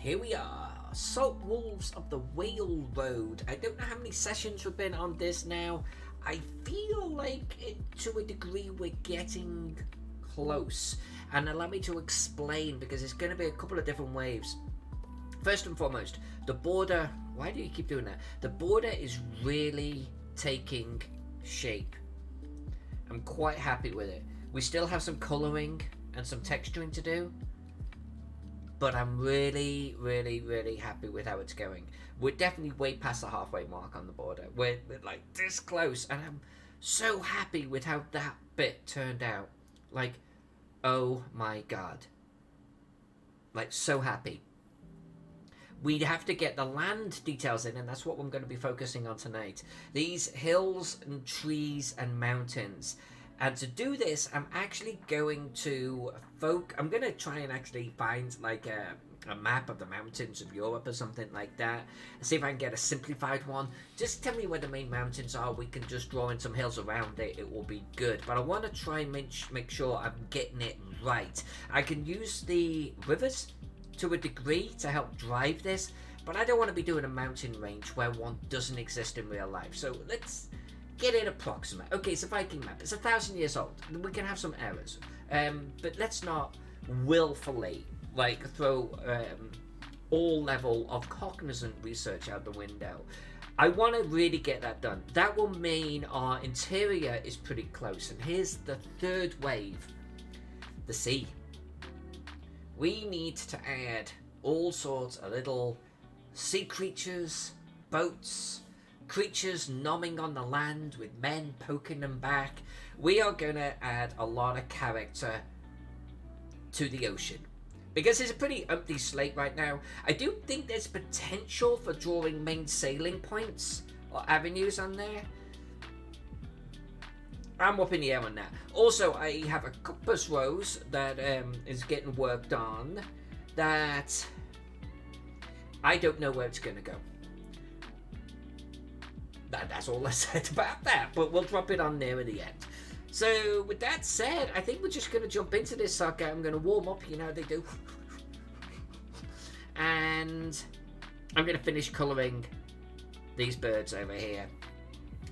here we are. Salt Wolves of the Whale Road. I don't know how many sessions we've been on this now. I feel like, to a degree, we're getting close. And allow me to explain, because it's going to be a couple of different waves. First and foremost, the border... Why do you keep doing that? The border is really taking shape. I'm quite happy with it. We still have some colouring and some texturing to do, but I'm really, really, really happy with how it's going. We're definitely way past the halfway mark on the border. We're like this close, and I'm so happy with how that bit turned out. Like, oh my god. Like, so happy. We'd have to get the land details in, and that's what I'm going to be focusing on tonight. These hills and trees and mountains. And to do this, I'm actually going to I'm going to try and actually find like a map of the mountains of Europe or something like that. And see if I can get a simplified one. Just tell me where the main mountains are. We can just draw in some hills around it. It will be good. But I want to try and make sure I'm getting it right. I can use the rivers to a degree to help drive this, but I don't want to be doing a mountain range where one doesn't exist in real life. So let's get it approximate. Okay, it's a Viking map. It's 1,000 years old. We can have some errors, but let's not willfully like throw all level of cognizant research out the window. I want to really get that done. That will mean our interior is pretty close. And here's the third wave: the sea. We need to add all sorts of little sea creatures, boats, creatures nomming on the land with men poking them back. We are going to add a lot of character to the ocean, because it's a pretty empty slate right now. I do think there's potential for drawing main sailing points or avenues on there. I'm up in the air on that. Also, I have a compass rose that is getting worked on that I don't know where it's going to go. That's all I said about that, but we'll drop it on there at the end. So, with that said, I think we're just going to jump into this sucker. I'm going to warm up, you know how they do. And I'm going to finish colouring these birds over here.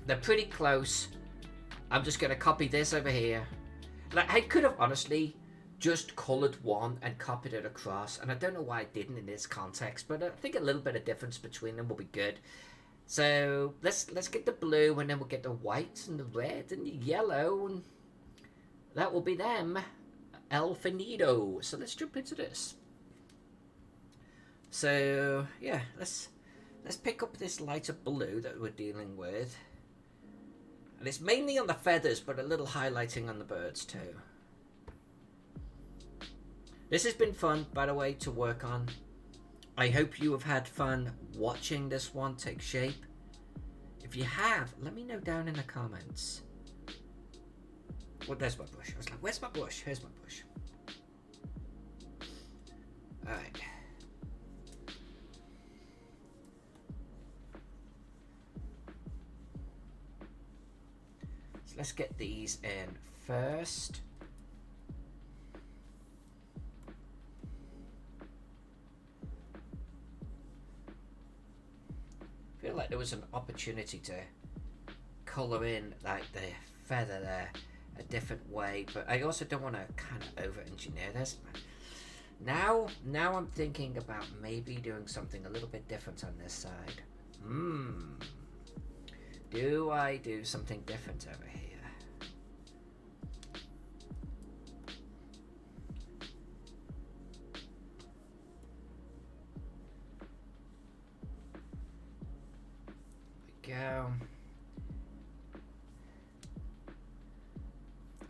They're pretty close. I'm just going to copy this over here. Like, I could have honestly just coloured one and copied it across, and I don't know why I didn't in this context, but I think a little bit of difference between them will be good. So let's get the blue, and then we'll get the white and the red and the yellow, and that will be them. El finito. So let's jump into this. So yeah, let's pick up this lighter blue that we're dealing with. And it's mainly on the feathers, but a little highlighting on the birds too. This has been fun, by the way, to work on. I hope you have had fun watching this one take shape. If you have, let me know down in the comments. Well, there's my bush. I was like, where's my bush? Here's my bush. Alright. So let's get these in first. I feel like there was an opportunity to colour in like the feather there a different way, but I also don't want to kind of over-engineer this. Now I'm thinking about maybe doing something a little bit different on this side. Do I do something different over here? Go.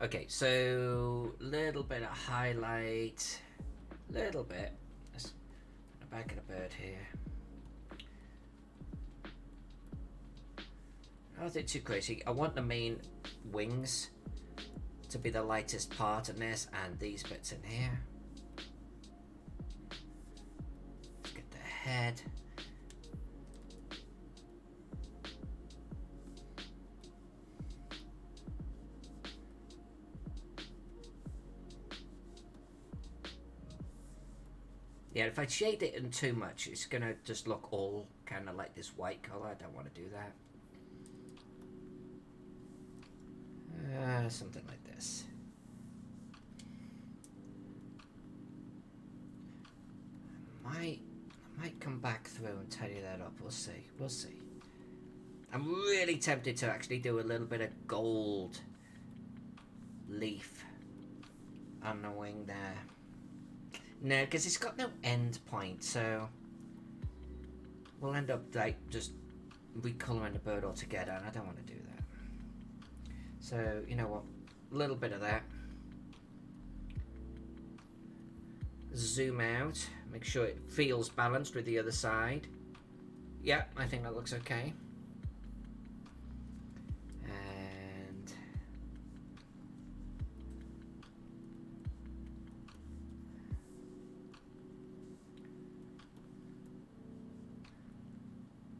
Okay, so little bit of highlight, little bit. Let's put the back of the bird here. Nothing too crazy. I want the main wings to be the lightest part in this, and these bits in here. Let's get the head. Yeah, if I shade it in too much, it's gonna just look all kind of like this white color. I don't want to do that. Something like this. I might come back through and tidy that up. We'll see. We'll see. I'm really tempted to actually do a little bit of gold leaf on the wing there. No, because it's got no end point, so we'll end up like just recoloring the bird altogether, and I don't want to do that. So you know what, a little bit of that. Zoom out, make sure it feels balanced with the other side. Yeah, I think that looks okay. And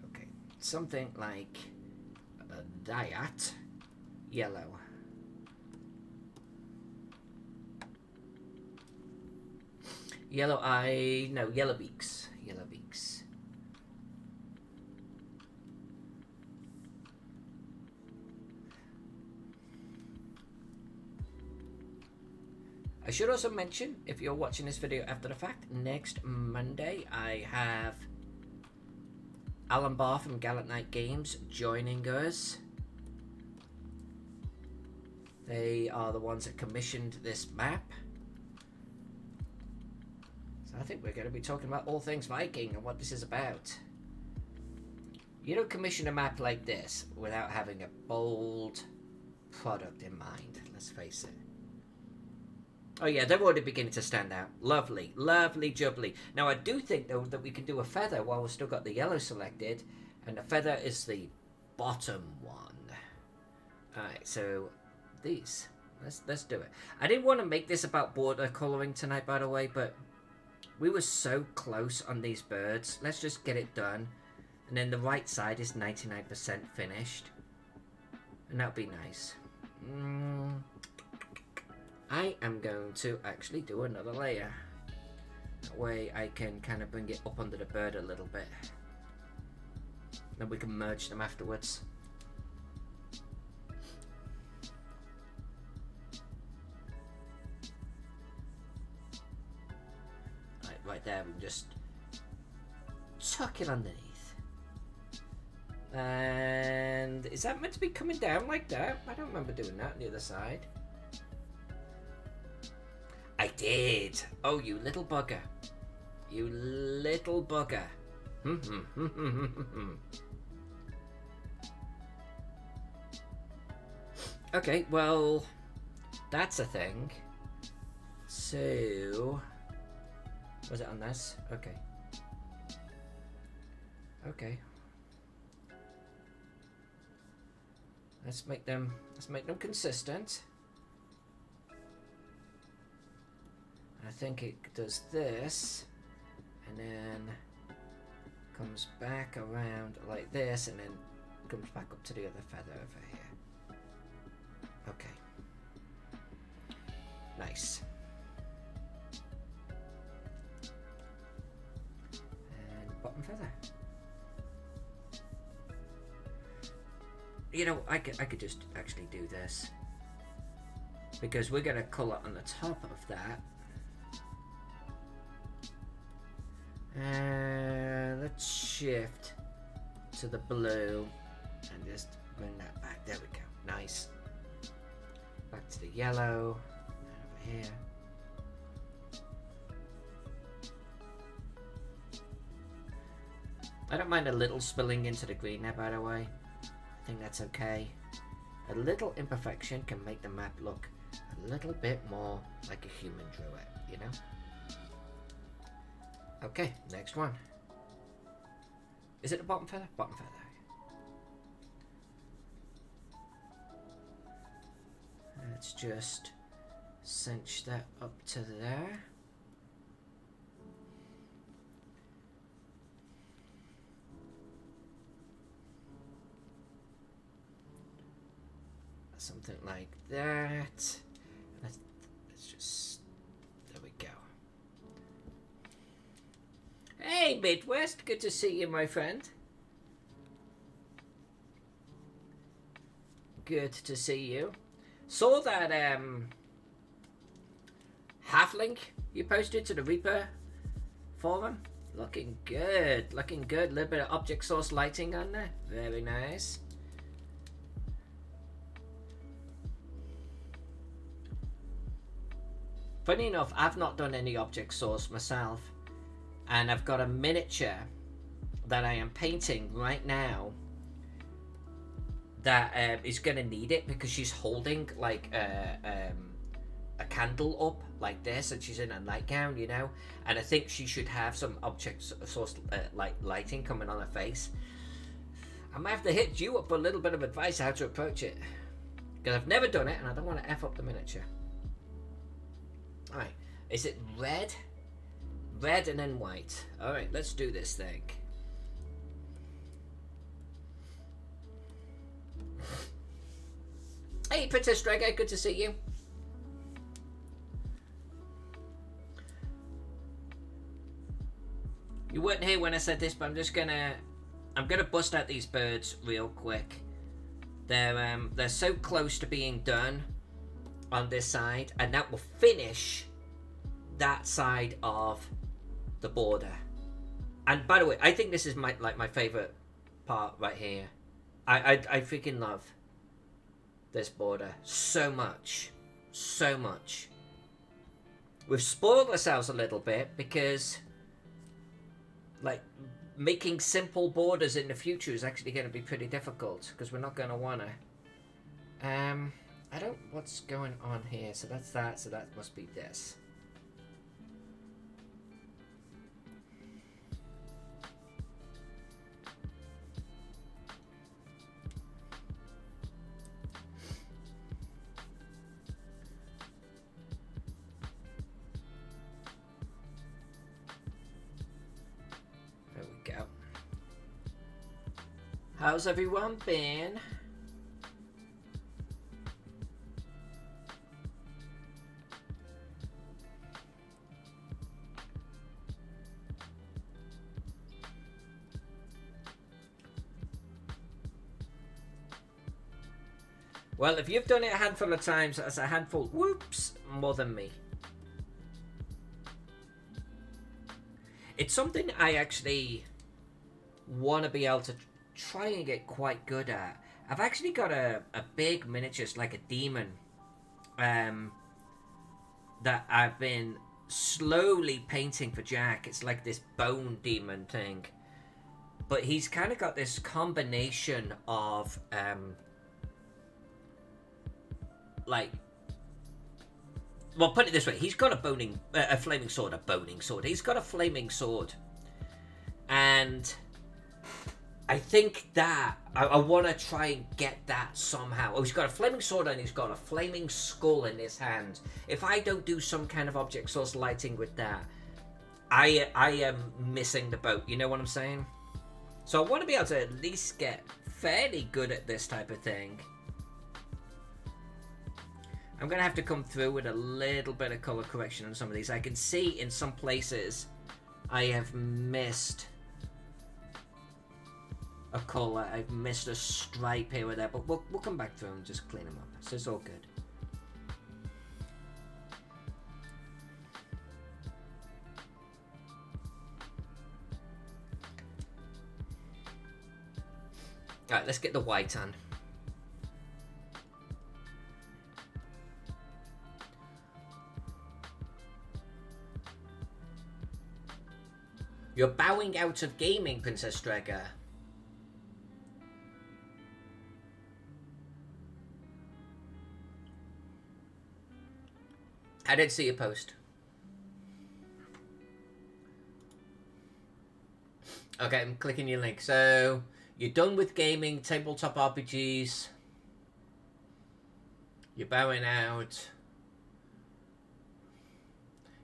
okay, something like that yellow. Yellow eye, no, yellow beaks. Yellow beaks. I should also mention, if you're watching this video after the fact, next Monday I have Alan Barr from Gallant Knight Games joining us. They are the ones that commissioned this map. I think we're going to be talking about all things Viking and what this is about. You don't commission a map like this without having a bold product in mind, let's face it. Oh yeah, they're already beginning to stand out. Lovely, lovely jubbly. Now I do think though that we can do a feather while we've still got the yellow selected, and the feather is the bottom one. Alright, so these. Let's do it. I didn't want to make this about border colouring tonight, by the way, but we were so close on these birds. Let's just get it done. And then the right side is 99% finished. And that'll be nice. I am going to actually do another layer. That way I can kind of bring it up under the bird a little bit. Then we can merge them afterwards. Right there, we can just tuck it underneath. And is that meant to be coming down like that? I don't remember doing that on the other side. I did. Oh, you little bugger. You little bugger. Okay, well, that's a thing. So... was it on this? Okay. Okay. Let's make them consistent. I think it does this and then comes back around like this and then comes back up to the other feather over here. Okay. Nice. Bottom feather. You know, I could just actually do this because we're gonna colour on the top of that. And let's shift to the blue and just bring that back. There we go. Nice. Back to the yellow. And over here. I don't mind a little spilling into the green there, by the way. I think that's okay. A little imperfection can make the map look a little bit more like a human drew it, you know? Okay, next one. Is it the bottom feather? Bottom feather. Let's just cinch that up to there. Something like that. Let's just, there we go. Hey, Midwest, good to see you, my friend. Good to see you. Saw that half link you posted to the Reaper forum. Looking good, looking good. A little bit of object source lighting on there. Very nice. Funny enough, I've not done any object source myself, and I've got a miniature that I am painting right now that is going to need it because she's holding like a candle up like this, and she's in a nightgown, you know, and I think she should have some object source lighting coming on her face. I might have to hit you up for a little bit of advice how to approach it, because I've never done it and I don't want to F up the miniature. Alright, is it red? Red and then white. Alright, let's do this thing. Hey, Princess Drago, good to see you. You weren't here when I said this, but I'm gonna bust out these birds real quick. They're so close to being done on this side, and that will finish that side of the border. And by the way, I think this is my favorite part right here. I freaking love this border so much, so much. We've spoiled ourselves a little bit because like making simple borders in the future is actually going to be pretty difficult because we're not going to want to. I don't. What's going on here? So that's that. So that must be this. There we go. How's everyone been? Well, if you've done it a handful of times, that's a handful, whoops, more than me. It's something I actually want to be able to try and get quite good at. I've actually got a big miniature, like a demon, that I've been slowly painting for Jack. It's like this bone demon thing. But he's kind of got this combination of... well, put it this way, he's got a flaming sword, he's got a flaming sword, and I think that I want to try and get that somehow. Oh, he's got a flaming sword and he's got a flaming skull in his hand. If I don't do some kind of object source lighting with that, I am missing the boat, you know what I'm saying? So I want to be able to at least get fairly good at this type of thing. I'm going to have to come through with a little bit of color correction on some of these. I can see in some places I have missed a color. I've missed a stripe here or there, but we'll come back through and just clean them up. So it's all good. Alright, let's get the white on. You're bowing out of gaming, Princess Draga. I didn't see your post. Okay, I'm clicking your link. So, you're done with gaming, tabletop RPGs. You're bowing out.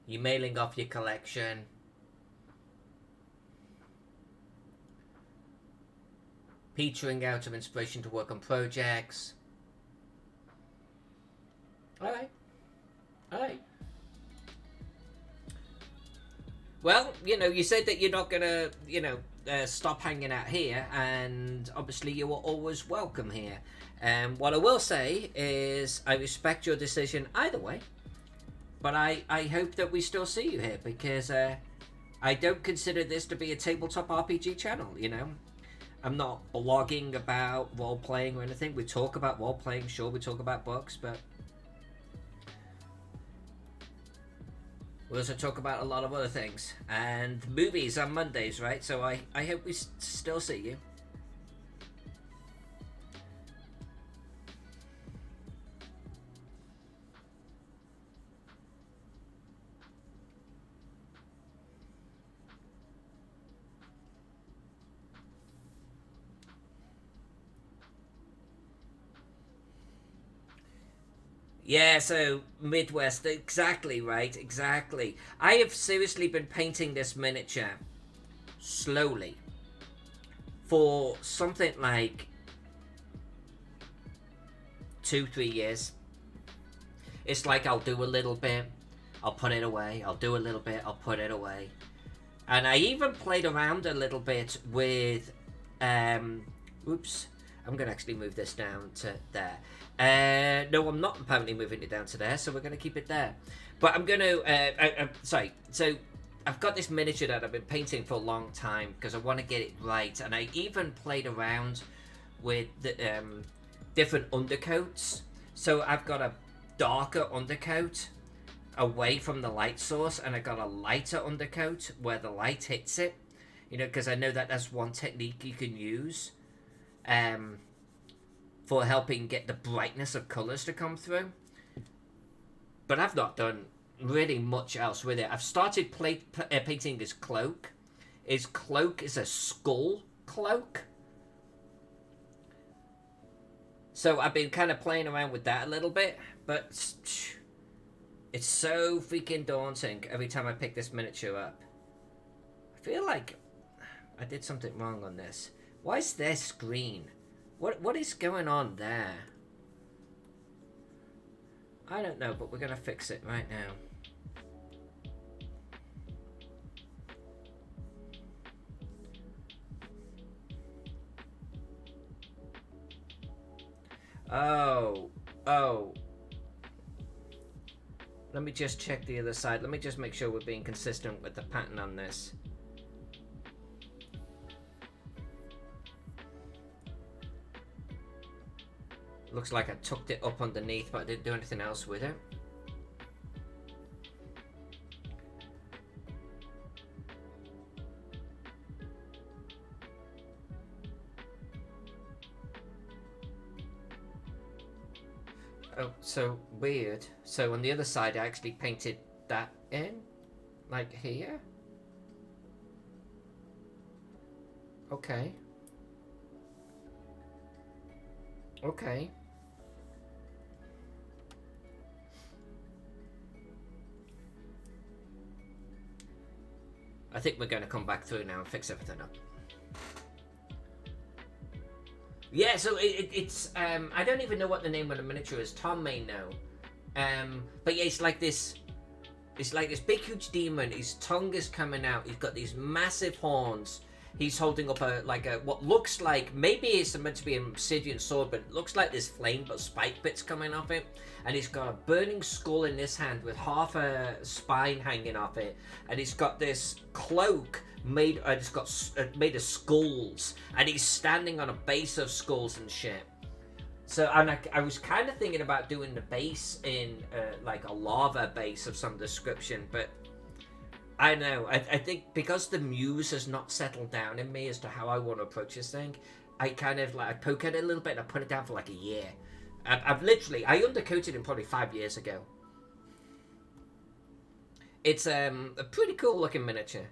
You're mailing off your collection. Petering out of inspiration to work on projects. Alright. Alright. Well, you know, you said that you're not gonna, stop hanging out here, and obviously you are always welcome here. What I will say is, I respect your decision either way, but I hope that we still see you here because I don't consider this to be a tabletop RPG channel. You know, I'm not blogging about role playing or anything. We talk about role playing, sure, we talk about books, but we also talk about a lot of other things and movies on Mondays, right? So I hope we still see you. Yeah, so Midwest, exactly right, exactly. I have seriously been painting this miniature slowly for something like 2, 3 years. It's like I'll do a little bit, I'll put it away, I'll do a little bit, I'll put it away. And I even played around a little bit with, oops, I'm going to actually move this down to there. No, I'm not apparently moving it down to there, so we're going to keep it there. But I'm going to, sorry, so I've got this miniature that I've been painting for a long time because I want to get it right. And I even played around with the, different undercoats. So I've got a darker undercoat away from the light source, and I got a lighter undercoat where the light hits it, you know, because I know that that's one technique you can use for helping get the brightness of colors to come through. But I've not done really much else with it. I've started painting his cloak. His cloak is a skull cloak, so I've been kind of playing around with that a little bit, but it's so freaking daunting every time I pick this miniature up. I feel like I did something wrong on this. Why is this green? What is going on there? I don't know, but we're gonna fix it right now. Oh. Let me just check the other side. Let me just make sure we're being consistent with the pattern on this. Looks like I tucked it up underneath, but I didn't do anything else with it. Oh, so weird. So on the other side, I actually painted that in, like here. Okay. Okay. I think we're going to come back through now and fix everything up. Yeah, so it's I don't even know what the name of the miniature is. Tom may know. But yeah, it's like this big huge demon. His tongue is coming out. He's got these massive horns. He's holding up a what looks like, maybe it's meant to be an obsidian sword, but it looks like there's flame but spike bits coming off it. And he's got a burning skull in this hand with half a spine hanging off it. And he's got this cloak made made of skulls, and he's standing on a base of skulls and shit. So, and I was kind of thinking about doing the base in like a lava base of some description, but I know. I think because the muse has not settled down in me as to how I want to approach this thing, I kind of like I poke at it a little bit and I put it down for like a year. I've literally I undercoated him probably 5 years ago. It's a pretty cool looking miniature.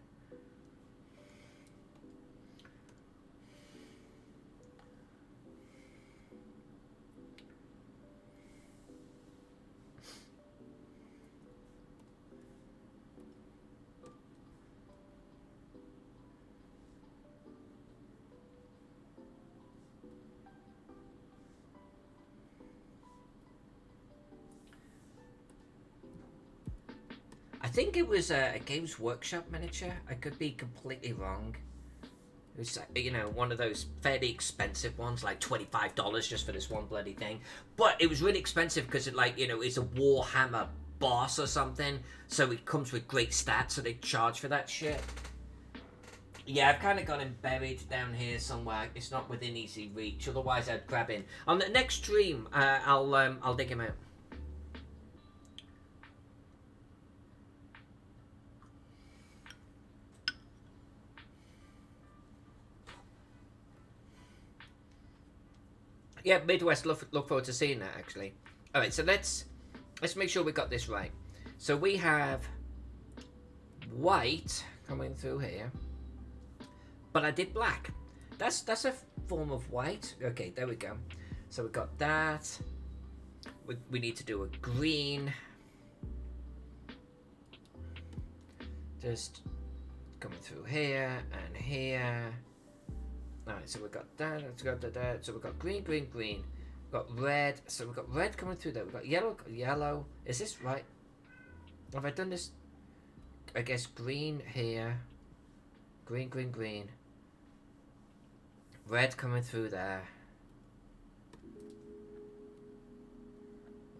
think it was a Games Workshop miniature. I could be completely wrong. It was, you know, one of those fairly expensive ones, like $25 just for this one bloody thing. But it was really expensive because it, like, you know, it's a Warhammer boss or something. So it comes with great stats, so they charge for that shit. Yeah, I've kind of got him buried down here somewhere. It's not within easy reach. Otherwise, I'd grab him. On the next stream, I'll dig him out. Yeah, Midwest, look forward to seeing that, actually. Alright, so let's make sure we got this right. So we have white coming through here. But I did black. That's a form of white. Okay, there we go. So we got that. We need to do a green. Just coming through here and here. Alright, so we've got that, let's go to that. So we've got green, green, green. We've got red. So we've got red coming through there. We've got yellow, yellow. Is this right? Have I done this? I guess green here. Green, green, green. Red coming through there.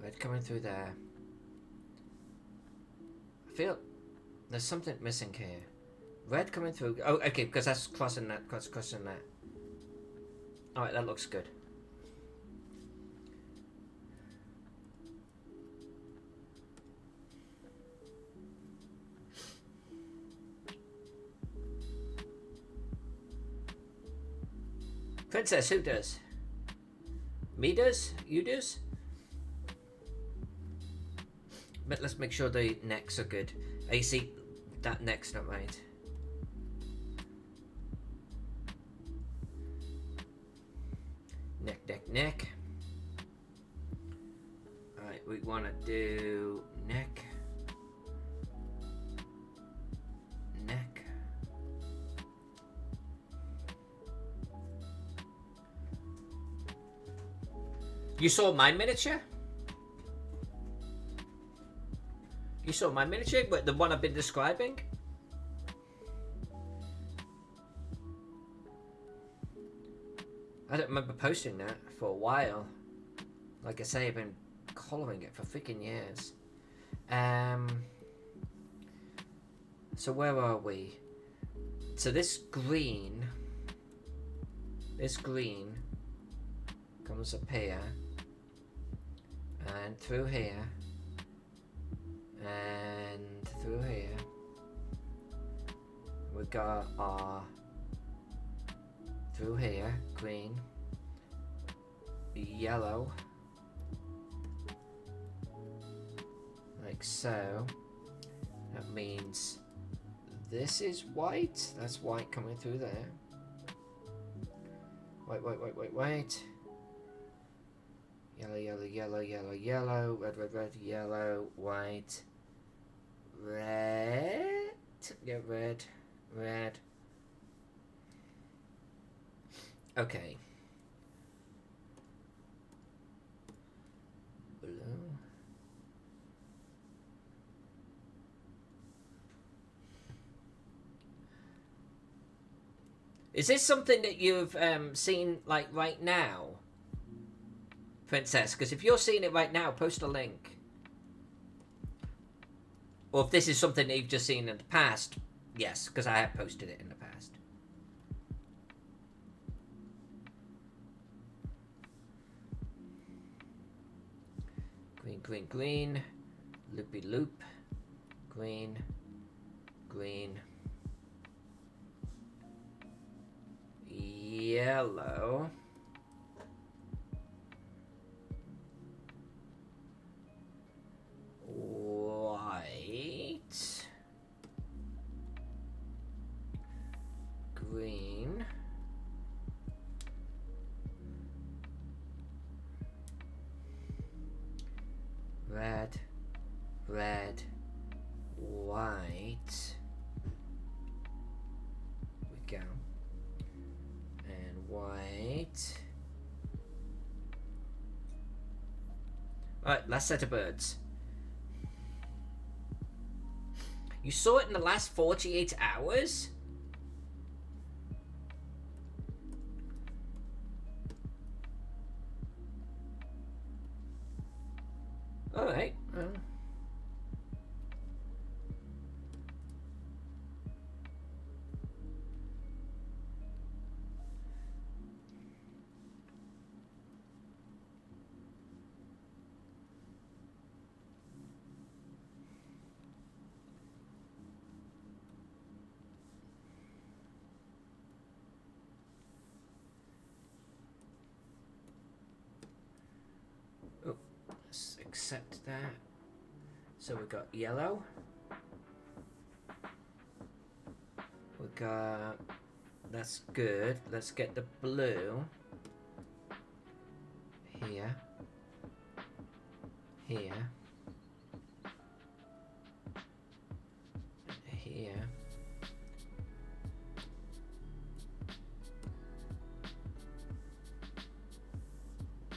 Red coming through there. I feel there's something missing here. Red coming through. Oh, okay, because that's crossing that. Crossing that. Alright, that looks good. Princess, who does? Me does? You does? But let's make sure the necks are good. Oh, you see, that neck's not right. Neck, neck, neck. Alright, we want to do neck. Neck. You saw my miniature? You saw my miniature? But the one I've been describing? I don't remember posting that for a while. Like I say, I've been colouring it for freaking years. So where are we? So this green comes up here and through here and through here. We got our through here, green, yellow, like so. That means this is white. That's white coming through there. Wait, wait, wait, wait, wait. Yellow, yellow, yellow, yellow, yellow, red, red, red, yellow, white, red, yeah, red, red. Okay. Blue. Is this something that you've seen like right now, Princess? Because if you're seeing it right now, post a link. Or if this is something that you've just seen in the past, yes, because I have posted it in the past. Green, green, green, loopy loop, green, green, yellow, white, green, red, red, white, we go, and white. Alright, last set of birds. You saw it in the last 48 hours? Alright. Let's accept that. So we got yellow. We got... That's good. Let's get the blue. Here. Here. Here.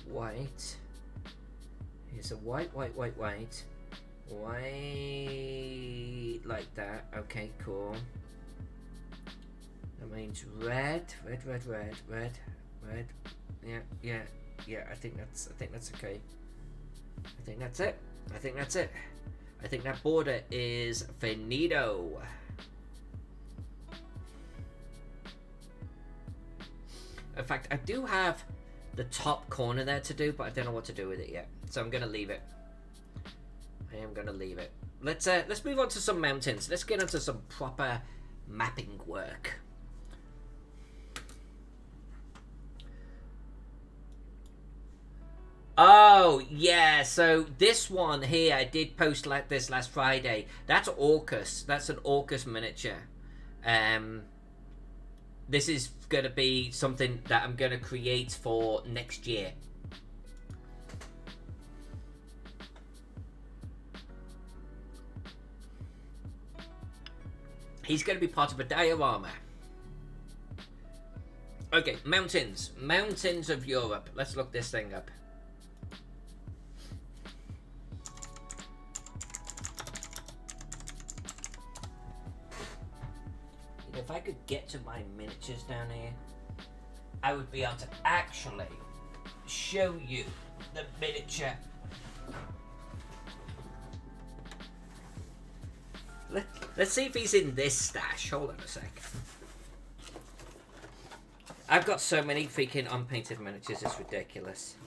White. Here's a white, white, white, white. White like that. Okay, cool. That means red, red, red, red, red, red. Yeah. I think that's okay. I think that's it. I think that border is finito. In fact, I do have the top corner there to do, but I don't know what to do with it yet. So I'm gonna leave it. I am gonna leave it. Let's move on to some mountains. Let's get into some proper mapping work. Oh yeah, so this one here I did post like this last Friday. That's Orcus. That's an Orcus miniature. This is gonna be something that I'm gonna create for next year. He's going to be part of a diorama. Okay, mountains. Mountains of Europe. Let's look this thing up. If I could get to my miniatures down here, I would be able to actually show you the miniature. Let's see if he's in this stash. Hold on a sec. I've got so many freaking unpainted miniatures, it's ridiculous.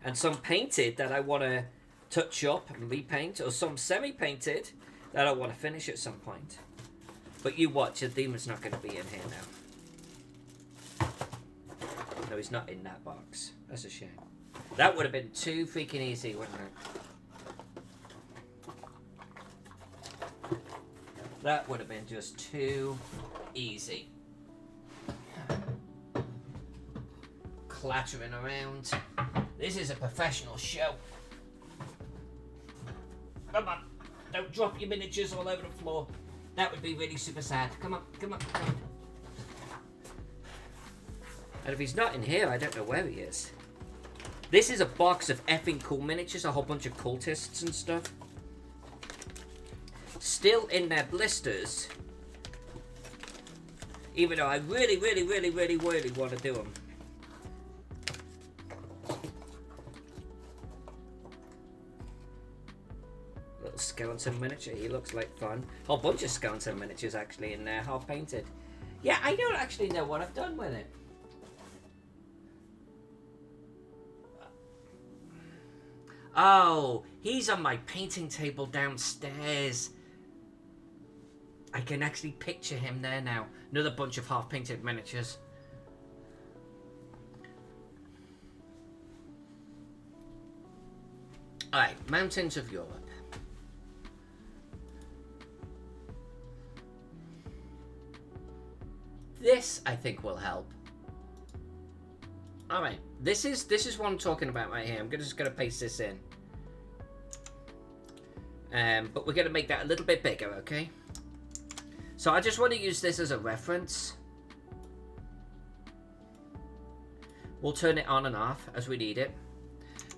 And some painted that I want to touch up and repaint, or some semi-painted that I want to finish at some point. But you watch, the demon's not going to be in here now. No, he's not in that box. That's a shame. That would have been too freaking easy, wouldn't it? That would have been just too easy. Clattering around. This is a professional show. Come on. Don't drop your miniatures all over the floor. That would be really super sad. Come on, come on, come on. And if he's not in here, I don't know where he is. This is a box of effing cool miniatures, a whole bunch of cultists and stuff. Still in their blisters. Even though I really want to do them. Little skeleton miniature, he looks like fun. A whole bunch of skeleton miniatures actually in there, half painted. Yeah, I don't actually know what I've done with it. Oh, he's on my painting table downstairs. I can actually picture him there now. Another bunch of half-painted miniatures. Alright, Mountains of Europe. This, I think, will help. Alright, this is what I'm talking about right here. I'm just going to paste this in. But we're going to make that a little bit bigger, okay? So I just want to use this as a reference. We'll turn it on and off as we need it.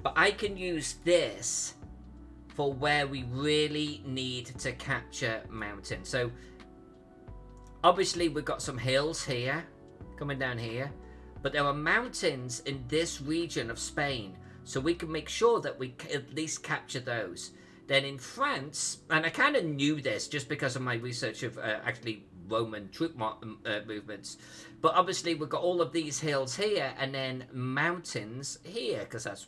But I can use this for where we really need to capture mountains. So obviously we've got some hills here, coming down here, but there are mountains in this region of Spain, so we can make sure that we at least capture those. Then in France, and I kind of knew this just because of my research of actually Roman troop movements, but obviously we've got all of these hills here and then mountains here, because that's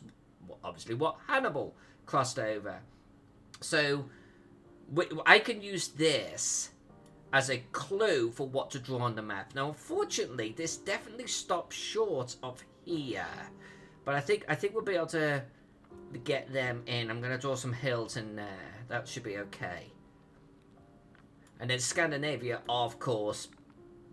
obviously what Hannibal crossed over. So I can use this as a clue for what to draw on the map. Now, unfortunately, this definitely stops short of here, but I think we'll be able to get them in. I'm going to draw some hills in there. That should be okay. And then Scandinavia, of course,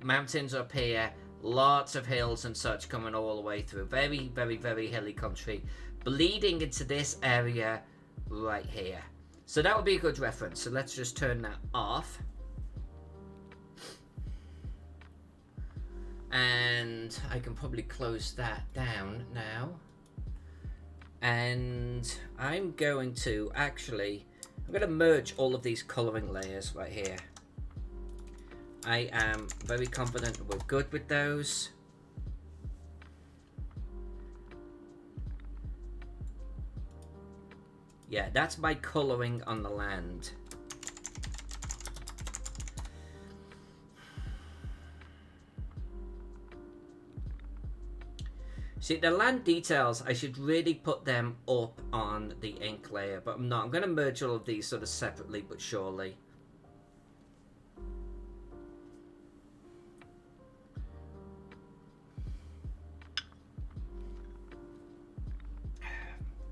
mountains up here, lots of hills and such coming all the way through. Very, very, very hilly country, bleeding into this area right here. So that would be a good reference. So let's just turn that off. And I can probably close that down now. And I'm going to merge all of these coloring layers right here. I am very confident we're good with those. Yeah, that's my coloring on the land. See, the land details, I should really put them up on the ink layer, but I'm not. I'm going to merge all of these sort of separately but surely.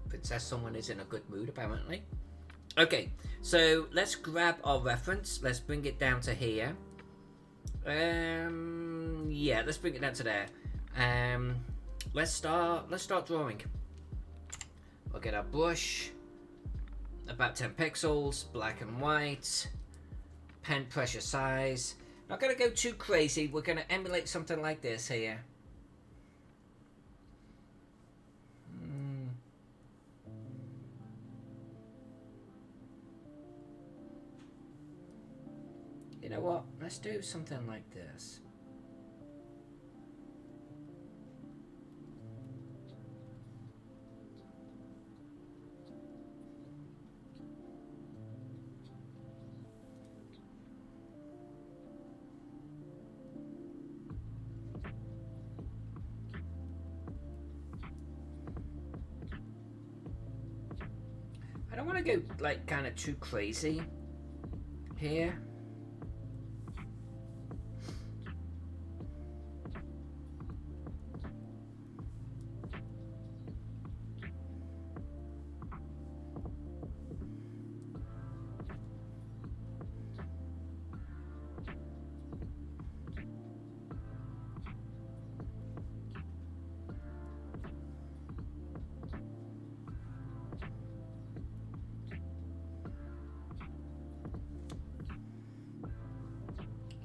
Princess Someone is in a good mood, apparently. Okay, so let's grab our reference. Let's bring it down to here. Yeah, let's bring it down to there. Let's start drawing. We'll get our brush, about 10 pixels, black and white, pen pressure size. Not gonna go too crazy. We're gonna emulate something like this here. You know what? Let's do something like this. I don't want to go like kind of too crazy here.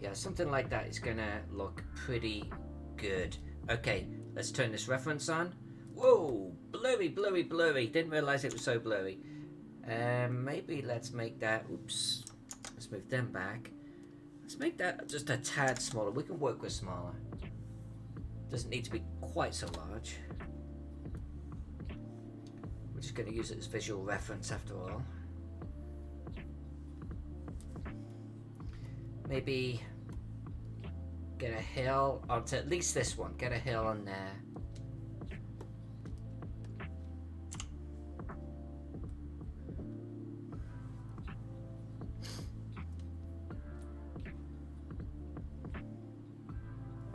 Yeah, something like that is gonna look pretty good. Okay, let's turn this reference on. Whoa, blurry, blurry, blurry. Didn't realize it was so blurry. Maybe let's make that, oops, let's move them back. Let's make that just a tad smaller. We can work with smaller. Doesn't need to be quite so large. We're just gonna use it as visual reference after all. Maybe get a hill onto at least this one. Get a hill on there.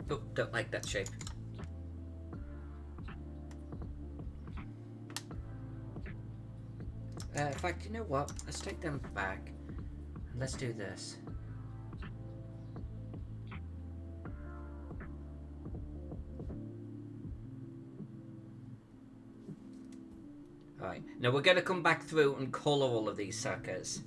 Oh, don't like that shape. In fact, you know what? Let's take them back and let's do this. Alright, now we're going to come back through and colour all of these suckers.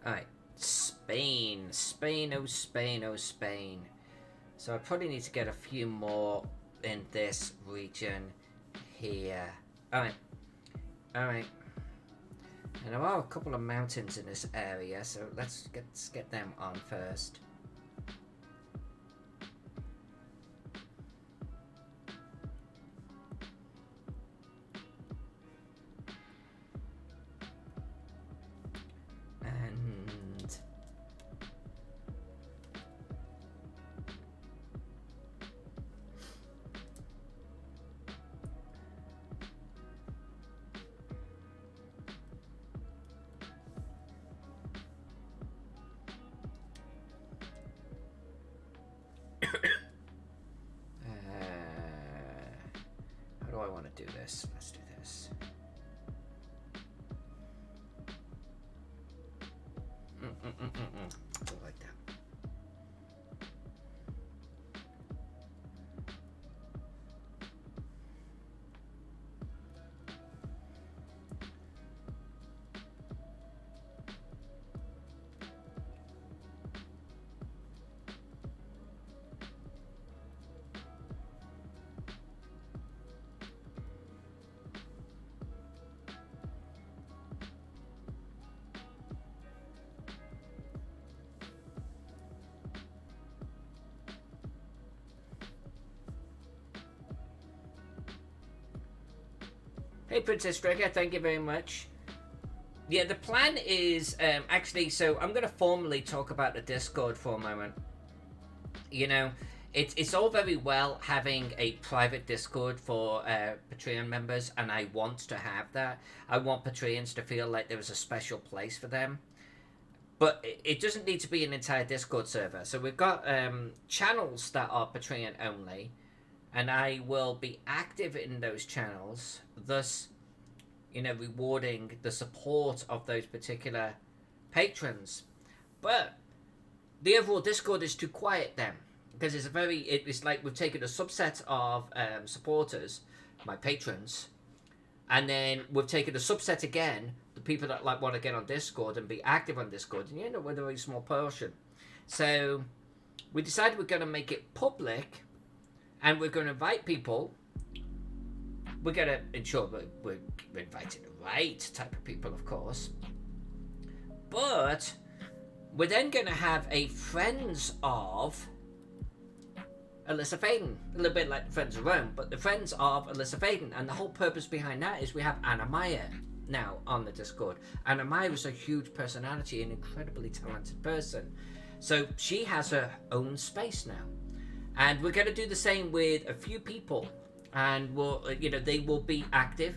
Alright, Spain. Spain, oh Spain, oh Spain. So I probably need to get a few more in this region here. Alright. Alright. And there are a couple of mountains in this area, so let's get them on first. How do I want to do this? Let's do this. Go like that. Hey, Princess Striker, thank you very much. Yeah, the plan is actually, so I'm going to formally talk about the Discord for a moment. You know, it's all very well having a private Discord for Patreon members, and I want to have that. I want Patreons to feel like there is a special place for them. But it doesn't need to be an entire Discord server. So we've got channels that are Patreon only, and I will be active in those channels, thus, you know, rewarding the support of those particular patrons. But the overall Discord is too quiet then, because it's like we've taken a subset of supporters, my patrons, and then we've taken a subset again, the people that like want to get on Discord and be active on Discord, and you know, with a very small portion. So we decided we're going to make it public, and we're going to invite people. We're going to ensure that we're inviting the right type of people, of course. But we're then going to have a Friends of Alyssa Faden. A little bit like Friends of Rome, but the Friends of Alyssa Faden. And the whole purpose behind that is we have Anna Meyer now on the Discord. Anna Meyer is a huge personality, an incredibly talented person. So she has her own space now. And we're going to do the same with a few people, and we'll, you know, they will be active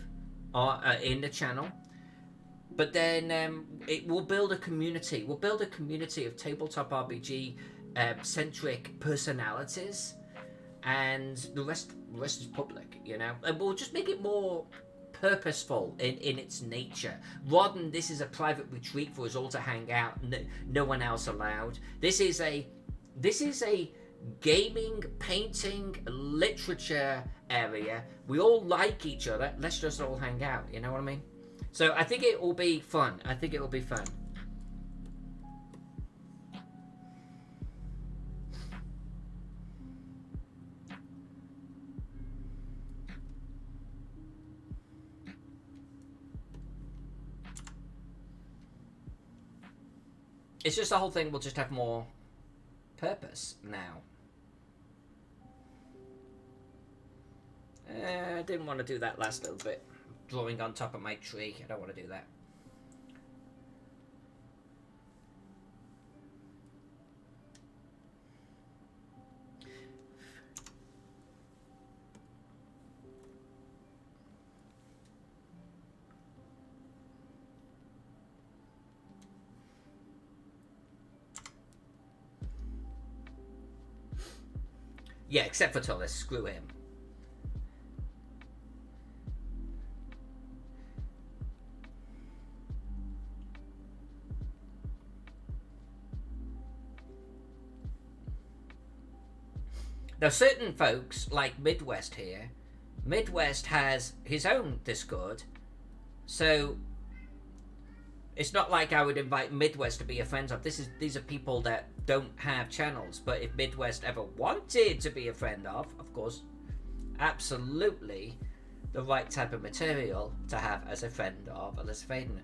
in the channel. But then it will build a community. We'll build a community of tabletop RPG centric personalities, and the rest is public. You know, and we'll just make it more purposeful in its nature, rather than this is a private retreat for us all to hang out. No one else allowed. This is a gaming, painting, literature area. We all like each other. Let's just all hang out. You know what I mean? So I think it will be fun. It's just the whole thing will just have more purpose now. I didn't want to do that last little bit. Drawing on top of my tree. I don't want to do that. Yeah, except for Tullis. Screw him. Now, certain folks, like Midwest here, Midwest has his own Discord, so It's not like I would invite Midwest to be a friend of. These are people that don't have channels. But if Midwest ever wanted to be a friend of course, absolutely the right type of material to have as a friend of Alyssa Faden.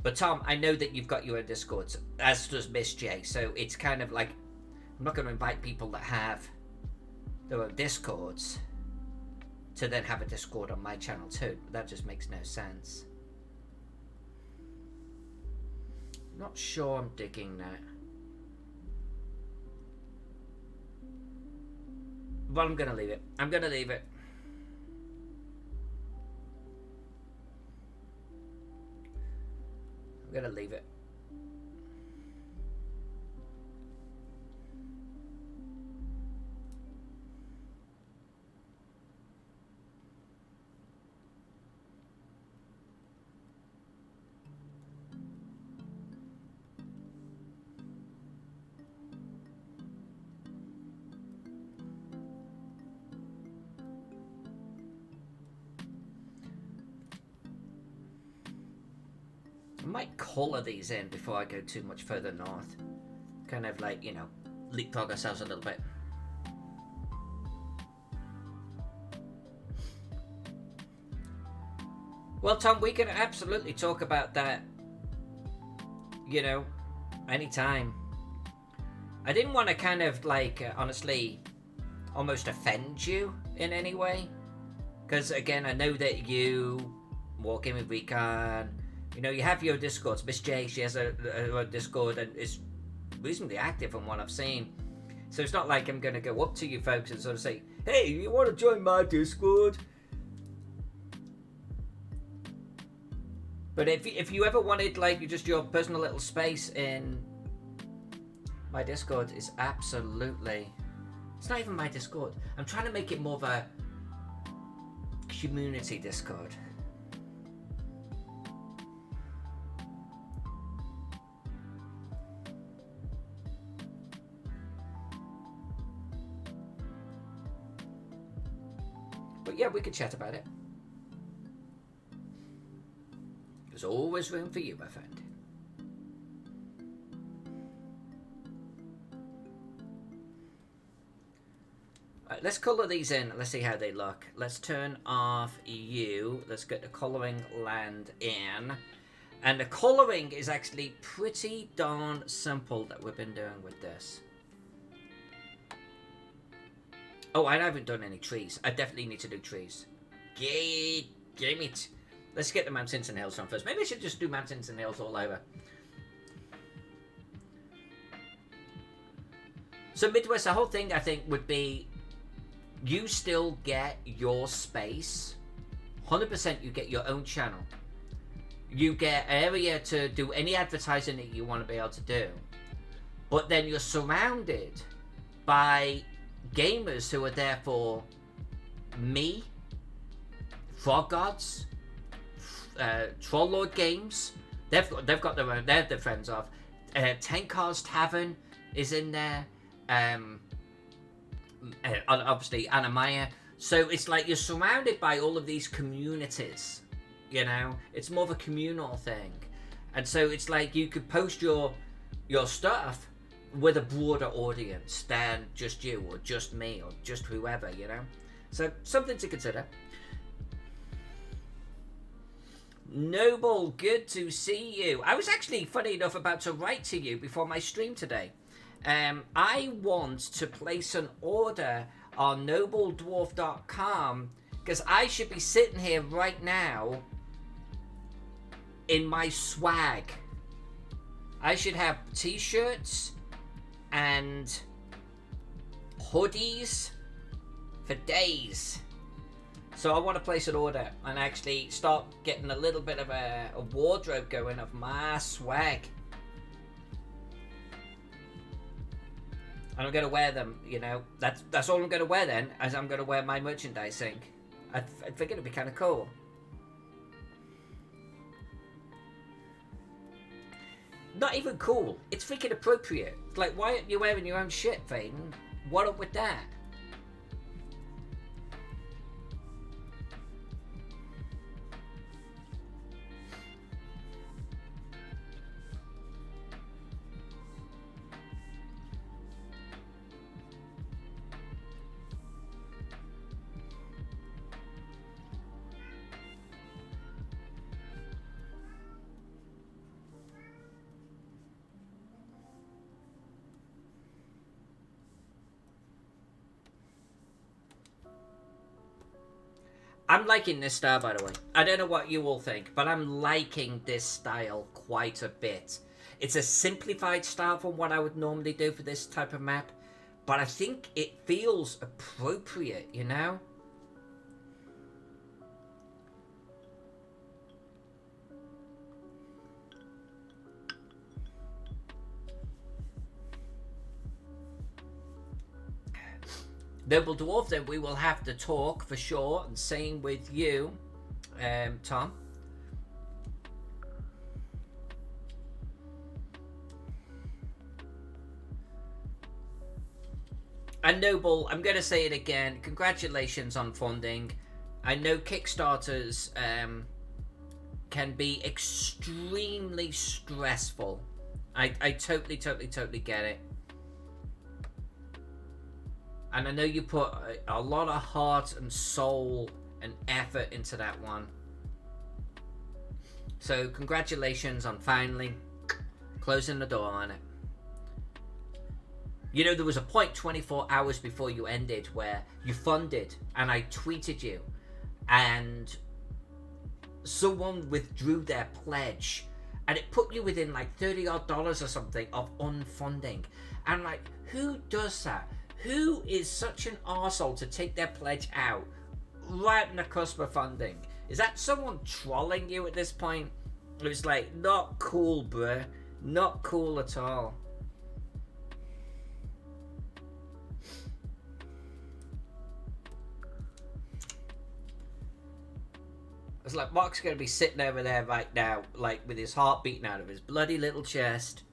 But Tom, I know that you've got your own Discords, as does Miss J. So it's kind of like, I'm not going to invite people that have their own Discords to then have a Discord on my channel too. That just makes no sense. Not sure I'm digging that. But I'm gonna leave it. I'm gonna leave it. I'm gonna leave it. I might colour these in before I go too much further north. Kind of like, you know, leapfrog ourselves a little bit. Well, Tom, we can absolutely talk about that, you know, anytime. I didn't want to kind of like, honestly, almost offend you in any way. Because, again, I know that you, Walking with Recon, you know, you have your Discords. Miss J, she has a Discord and is reasonably active from what I've seen. So it's not like I'm going to go up to you folks and sort of say, hey, you want to join my Discord? But if you ever wanted, like, just your personal little space in my Discord, is absolutely... It's not even my Discord. I'm trying to make it more of a community Discord. But yeah, we could chat about it. There's always room for you, my friend. Right, let's colour these in. Let's see how they look. Let's turn off you. Let's get the colouring land in. And the colouring is actually pretty darn simple that we've been doing with this. Oh, I haven't done any trees. I definitely need to do trees. Damn it. Let's get the mountains and hills on first. Maybe I should just do mountains and hills all over. So Midwest, the whole thing I think would be, you still get your space. 100% you get your own channel. You get area to do any advertising that you want to be able to do. But then you're surrounded by gamers who are there for me, Frog Gods, Troll Lord Games. They've got their own. They're the friends of. Tenkar's Tavern is in there. Obviously Anamaya. So it's like you're surrounded by all of these communities. You know, it's more of a communal thing, and so it's like you could post your stuff with a broader audience than just you or just me or just whoever, you know. So something to consider. Noble, good to see you. I was actually, funny enough, about to write to you before my stream today. I want to place an order on nobledwarf.com because I should be sitting here right now in my swag. I should have t-shirts and hoodies for days. So I want to place an order and actually start getting a little bit of a wardrobe going of my swag. And I'm going to wear them, you know. That's all I'm going to wear then, as I'm going to wear my merchandising. I think it'd be kind of cool. Not even cool. It's freaking appropriate. It's like, why aren't you wearing your own shit, Faden? What up with that? I'm liking this style, by the way. I don't know what you all think, but I'm liking this style quite a bit. It's a simplified style from what I would normally do for this type of map, but I think it feels appropriate, you know? Noble Dwarf, then we will have to talk for sure, and same with you, Tom. And Noble, I'm going to say it again, congratulations on funding. I know Kickstarters can be extremely stressful. I totally get it. And I know you put a lot of heart and soul and effort into that one. So congratulations on finally closing the door on it. You know, there was a point 24 hours before you ended where you funded and I tweeted you and someone withdrew their pledge and it put you within like $30 odd or something of unfunding. And like, who does that? Who is such an arsehole to take their pledge out right on the cusp of funding? Is that someone trolling you at this point? It was like, not cool, bruh. Not cool at all. It's like Mark's going to be sitting over there right now, like with his heart beating out of his bloody little chest.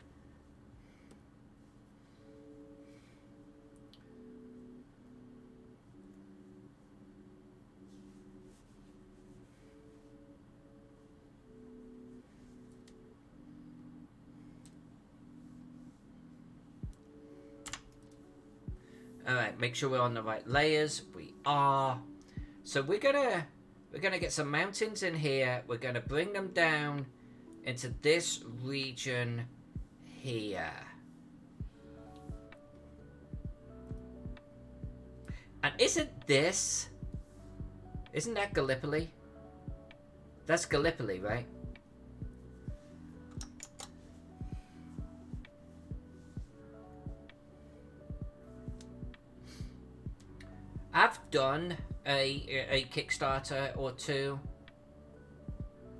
Alright, make sure we're on the right layers. We are. So we're gonna get some mountains in here. We're gonna bring them down into this region here. And isn't that Gallipoli? That's Gallipoli, right? I've done a Kickstarter or two,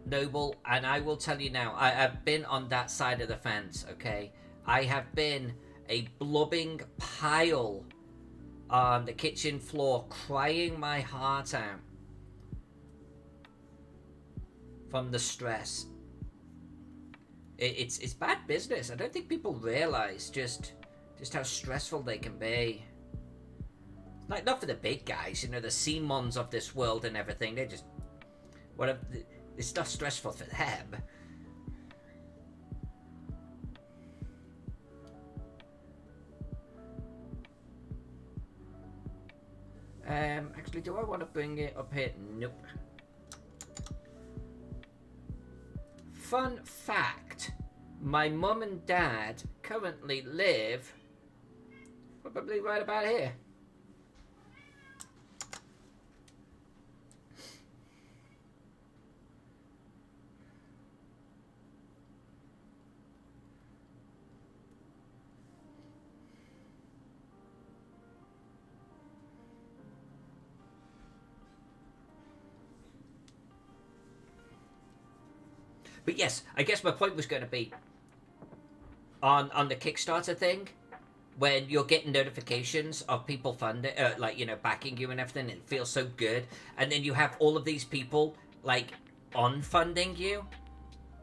Noble, and I will tell you now, I've been on that side of the fence, okay? I have been a blubbing pile on the kitchen floor, crying my heart out from the stress. It's bad business. I don't think people realize just how stressful they can be. Like, not for the big guys, you know, the Simons of this world and everything. They just, whatever. It's not stressful for them. Actually, do I want to bring it up here? Nope. Fun fact, my mum and dad currently live probably right about here. But yes, I guess my point was going to be on the Kickstarter thing, when you're getting notifications of people funding, like, you know, backing you and everything, it feels so good. And then you have all of these people, like, unfunding you,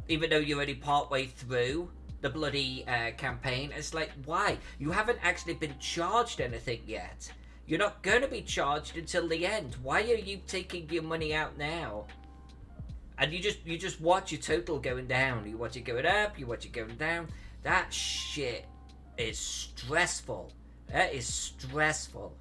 even though you're already partway through the bloody campaign. It's like, why? You haven't actually been charged anything yet. You're not going to be charged until the end. Why are you taking your money out now? And you just watch your total going down. You watch it going up, you watch it going down. That shit is stressful. That is stressful.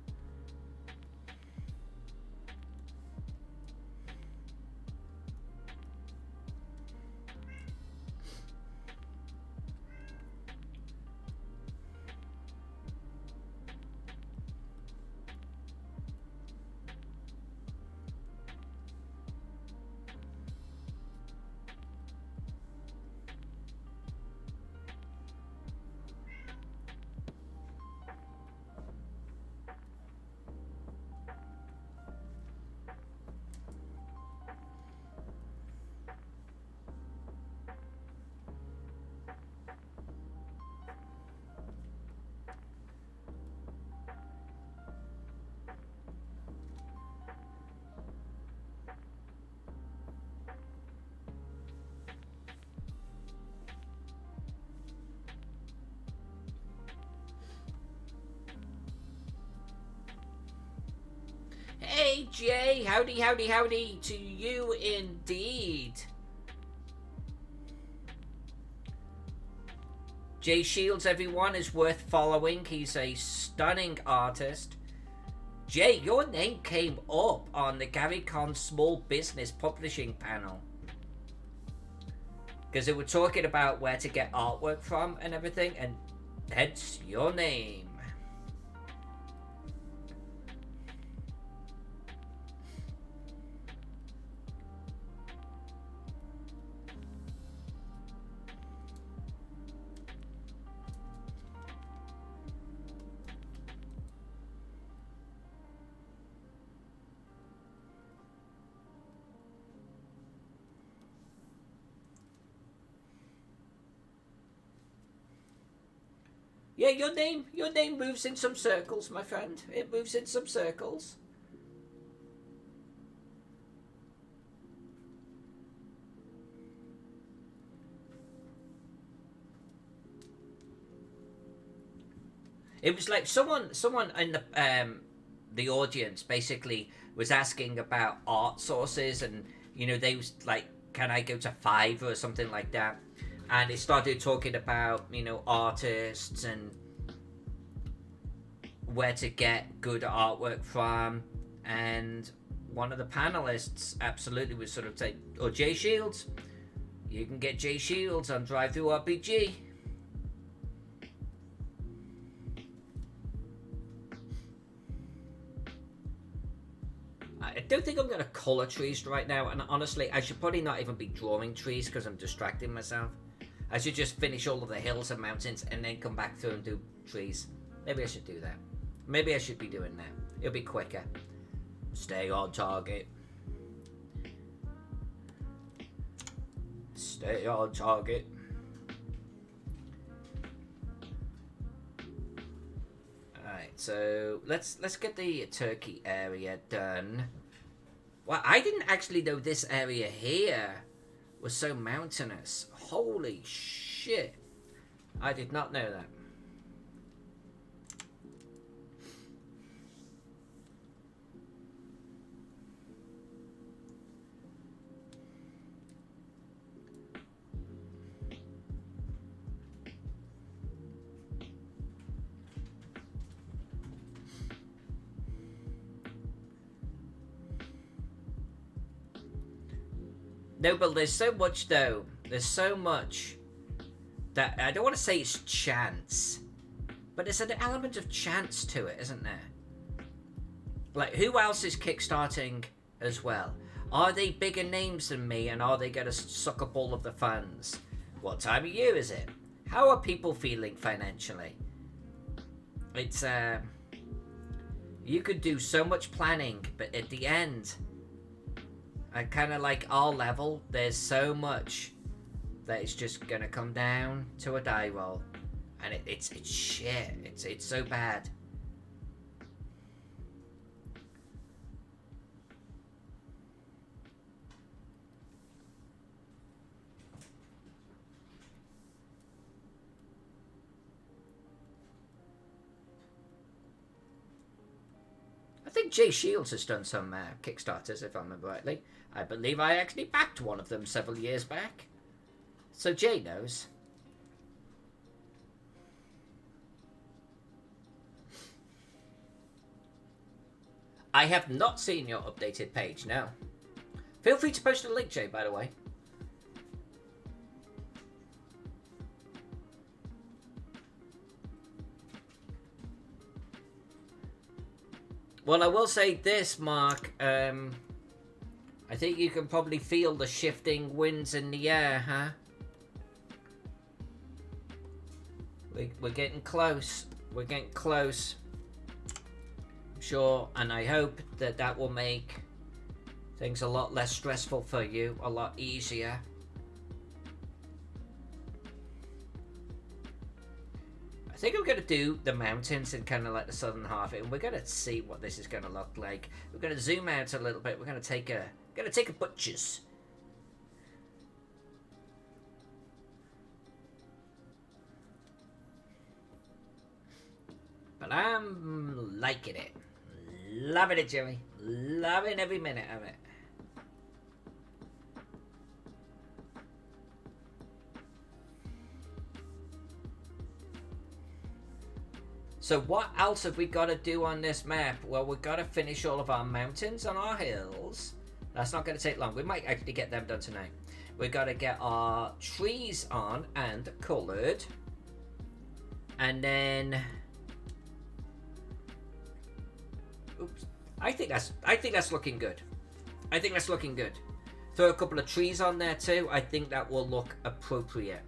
Howdy, Jay. Howdy, howdy, howdy to you indeed. Jay Shields, everyone, is worth following. He's a stunning artist. Jay, your name came up on the Gary Con Small Business Publishing panel. Because they were talking about where to get artwork from and everything, and hence your name. Yeah, your name moves in some circles, my friend. It moves in some circles. It was like someone in the audience basically was asking about art sources, and you know, they was like, can I go to Fiverr or something like that? And it started talking about, you know, artists and where to get good artwork from. And one of the panelists absolutely was sort of saying, oh, Jay Shields. You can get Jay Shields on DriveThruRPG. I don't think I'm going to colour trees right now. And honestly, I should probably not even be drawing trees because I'm distracting myself. I should just finish all of the hills and mountains and then come back through and do trees. Maybe I should do that. Maybe I should be doing that. It'll be quicker. Stay on target. Stay on target. Alright, so let's get the turkey area done. Well, I didn't actually know this area here was so mountainous. Holy shit. I did not know that. No, but there's so much though. There's so much that I don't want to say it's chance, but there's an element of chance to it, isn't there? Like, who else is kickstarting as well? Are they bigger names than me, and are they going to suck up all of the funds? What time of year is it? How are people feeling financially? It's you could do so much planning, but at the end, at kind of like our level, there's so much that it's just gonna come down to a die roll, and it's shit. It's so bad. I think Jay Shields has done some Kickstarters, if I remember rightly. I believe I actually backed one of them several years back. So Jay knows. I have not seen your updated page, no. Feel free to post a link, Jay, by the way. Well, I will say this, Mark. I think you can probably feel the shifting winds in the air, huh? We're getting close. We're getting close. I'm sure, and I hope that that will make things a lot less stressful for you, a lot easier. I think I'm going to do the mountains and kind of like the southern half, and we're going to see what this is going to look like. We're going to zoom out a little bit. We're going to take a butchers. But I'm liking it. Loving it, Jimmy. Loving every minute of it. So what else have we got to do on this map? Well, we've got to finish all of our mountains and our hills. That's not going to take long. We might actually get them done tonight. We've got to get our trees on and coloured. And then... Oops. I think that's looking good. I think that's looking good. Throw a couple of trees on there too. I think that will look appropriate.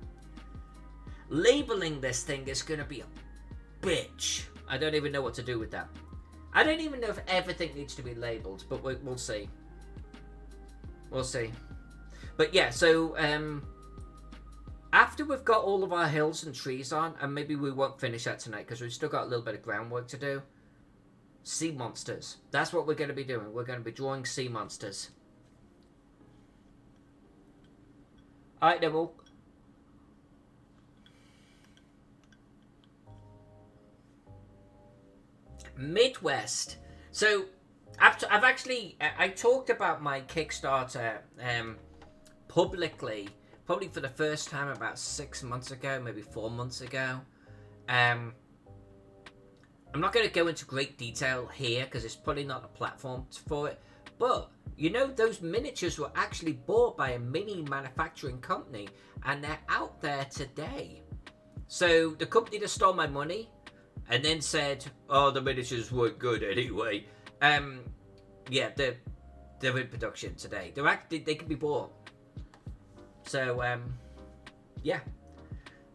Labeling this thing is going to be a bitch. I don't even know what to do with that. I don't even know if everything needs to be labeled, but we'll see. We'll see. But yeah, so after we've got all of our hills and trees on, and maybe we won't finish that tonight because we've still got a little bit of groundwork to do. Sea monsters. That's what we're going to be doing. We're going to be drawing sea monsters. Alright, Nibble. Midwest. So I've actually I talked about my Kickstarter publicly probably for the first time about 6 months ago, maybe 4 months ago. I'm not going to go into great detail here because it's probably not a platform for it, but you know, those miniatures were actually bought by a mini manufacturing company and they're out there today. So the company that stole my money and then said, "Oh, the miniatures weren't good anyway." Yeah, they're in production today. They can be bought. So yeah.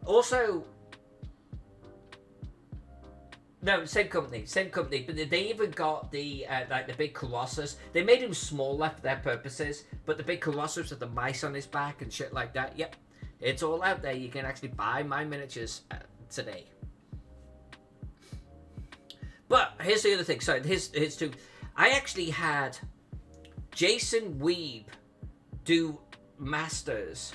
Also, no, same company, but they even got the like the big Colossus. They made him smaller for their purposes, but the big Colossus with the mice on his back and shit like that. Yep, it's all out there. You can actually buy my miniatures today. But here's the other thing. Sorry, here's two. I actually had Jason Weeb do masters,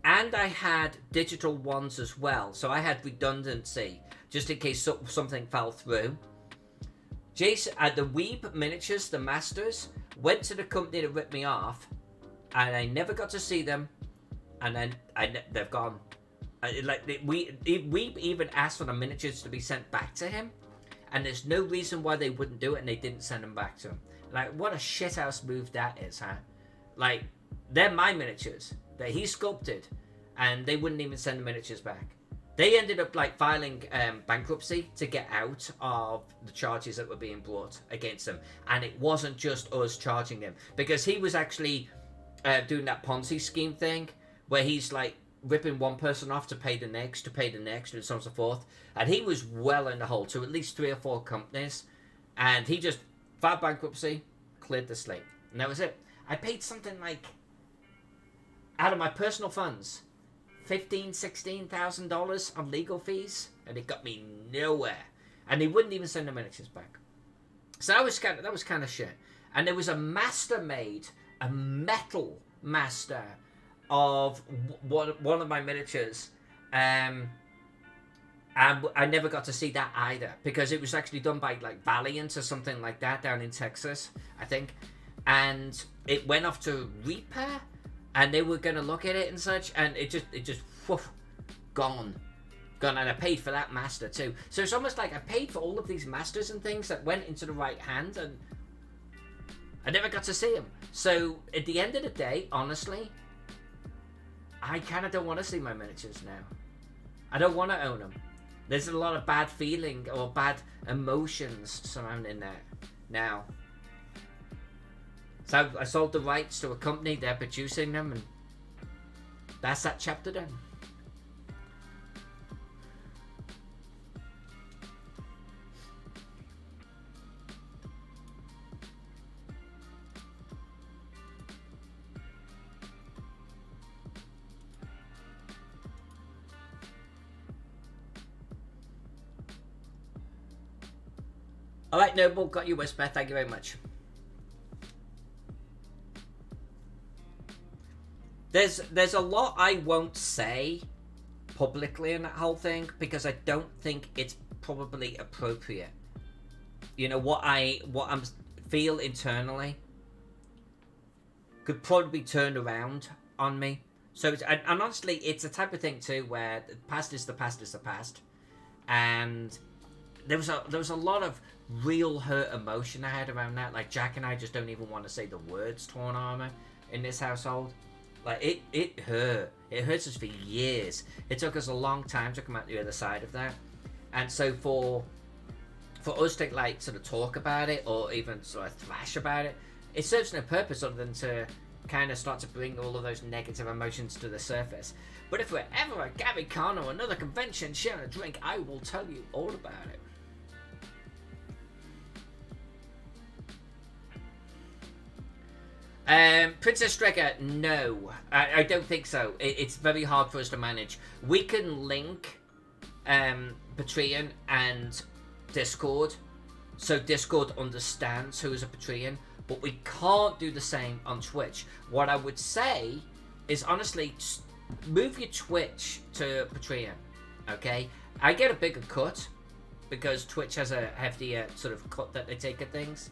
and I had digital ones as well. So I had redundancy just in case something fell through. Jason, the Weeb miniatures, the masters, went to the company that ripped me off, and I never got to see them. And then they've gone. Weeb even asked for the miniatures to be sent back to him. And there's no reason why they wouldn't do it, and they didn't send them back to him. Like, what a shithouse move that is, huh? Like, they're my miniatures that he sculpted, and they wouldn't even send the miniatures back. They ended up, like, filing bankruptcy to get out of the charges that were being brought against them. And it wasn't just us charging him, because he was actually doing that Ponzi scheme thing, where he's, like, ripping one person off to pay the next, and so on and so forth. And he was well in the hole to at least 3 or 4 companies. And he just filed bankruptcy, cleared the slate. And that was it. I paid something like, out of my personal funds, $15,000-$16,000 on legal fees. And it got me nowhere. And he wouldn't even send the miniatures back. So that was kind of shit. And there was a master made, a metal master of one of my miniatures, and I never got to see that either because it was actually done by like Valiant or something like that down in Texas, I think, and it went off to repair, and they were gonna look at it and such, and it just woof, gone, and I paid for that master too. So it's almost like I paid for all of these masters and things that went into the right hand, and I never got to see them. So at the end of the day, honestly, I kind of don't want to see my miniatures now. I don't want to own them. There's a lot of bad feeling or bad emotions surrounding that now. So I sold the rights to a company, they're producing them, and that's that chapter done. Alright, Noble, got you Whisper, thank you very much. There's a lot I won't say publicly in that whole thing because I don't think it's probably appropriate. You know, what I'm feel internally could probably be turned around on me. So, and honestly, it's a type of thing too where the past is the past is the past, and there was a lot of real hurt emotion I had around that. Like Jack and I just don't even want to say the words torn armor in this household. Like it hurt. It hurts us for years. It took us a long time to come out the other side of that, and so for us to like sort of talk about it or even sort of thrash about it, it serves no purpose other than to kind of start to bring all of those negative emotions to the surface. But if we're ever at Gary Con or another convention sharing a drink, I will tell you all about it. Princess Strecker, no. I don't think so. It's very hard for us to manage. We can link Patreon and Discord, so Discord understands who is a Patreon, but we can't do the same on Twitch. What I would say is, honestly, move your Twitch to Patreon, okay? I get a bigger cut because Twitch has a heftier sort of cut that they take at things,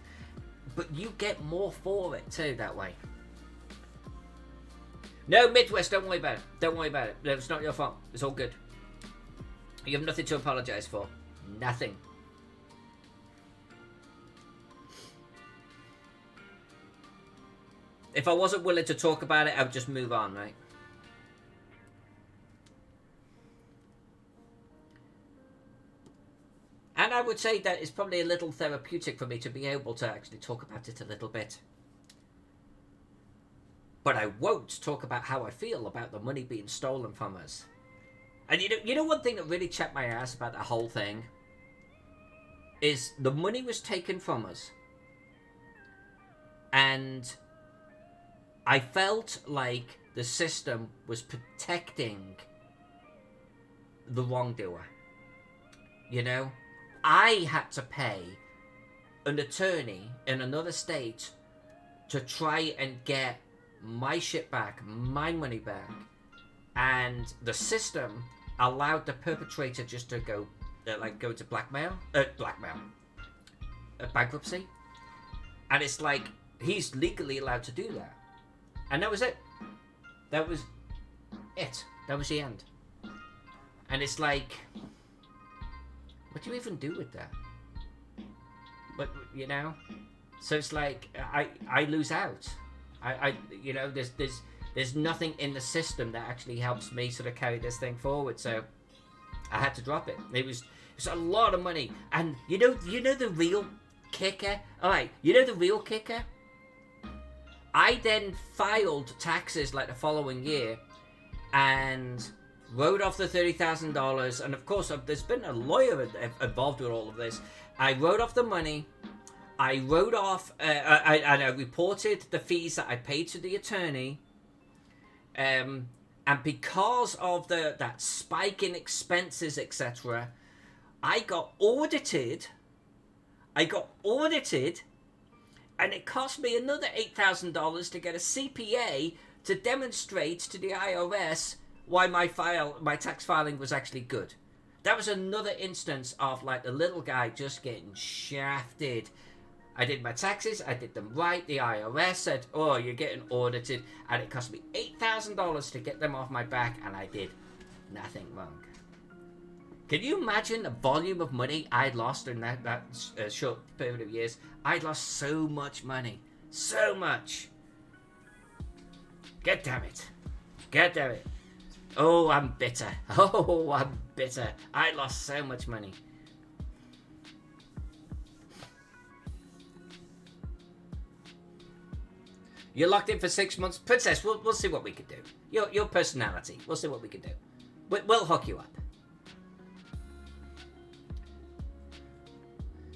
but you get more for it too that way. No, Midwest, don't worry about it. Don't worry about it. It's not your fault. It's all good. You have nothing to apologize for. Nothing. If I wasn't willing to talk about it, I would just move on, right? And I would say that it's probably a little therapeutic for me to be able to actually talk about it a little bit. But I won't talk about how I feel about the money being stolen from us. And you know one thing that really checked my ass about the whole thing? Is the money was taken from us. And I felt like the system was protecting the wrongdoer. You know? I had to pay an attorney in another state to try and get my shit back, my money back. And the system allowed the perpetrator just to go to bankruptcy. And it's like, he's legally allowed to do that. And that was it. That was it. That was the end. And it's like, what do you even do with that? But, you know? So it's like, I lose out. You know, there's nothing in the system that actually helps me sort of carry this thing forward. So I had to drop it. It was a lot of money. And you know the real kicker? Alright, you know the real kicker? I then filed taxes like the following year and wrote off the $30,000. And of course, there's been a lawyer involved with all of this. I wrote off the money. I wrote off, I reported the fees that I paid to the attorney. And because of that spike in expenses, etc., I got audited. And it cost me another $8,000 to get a CPA to demonstrate to the IRS why my tax filing was actually good. That was another instance of like the little guy just getting shafted. I did my taxes, I did them right. The IRS said, oh, you're getting audited. And it cost me $8,000 to get them off my back, and I did nothing wrong. Can you imagine the volume of money I lost in that short period of years? I lost so much money. So much. God damn it. God damn it. Oh, I'm bitter. Oh, I'm bitter. I lost so much money. You're locked in for 6 months. Princess, we'll see what we can do. Your personality. We'll see what we can do. We'll hook you up.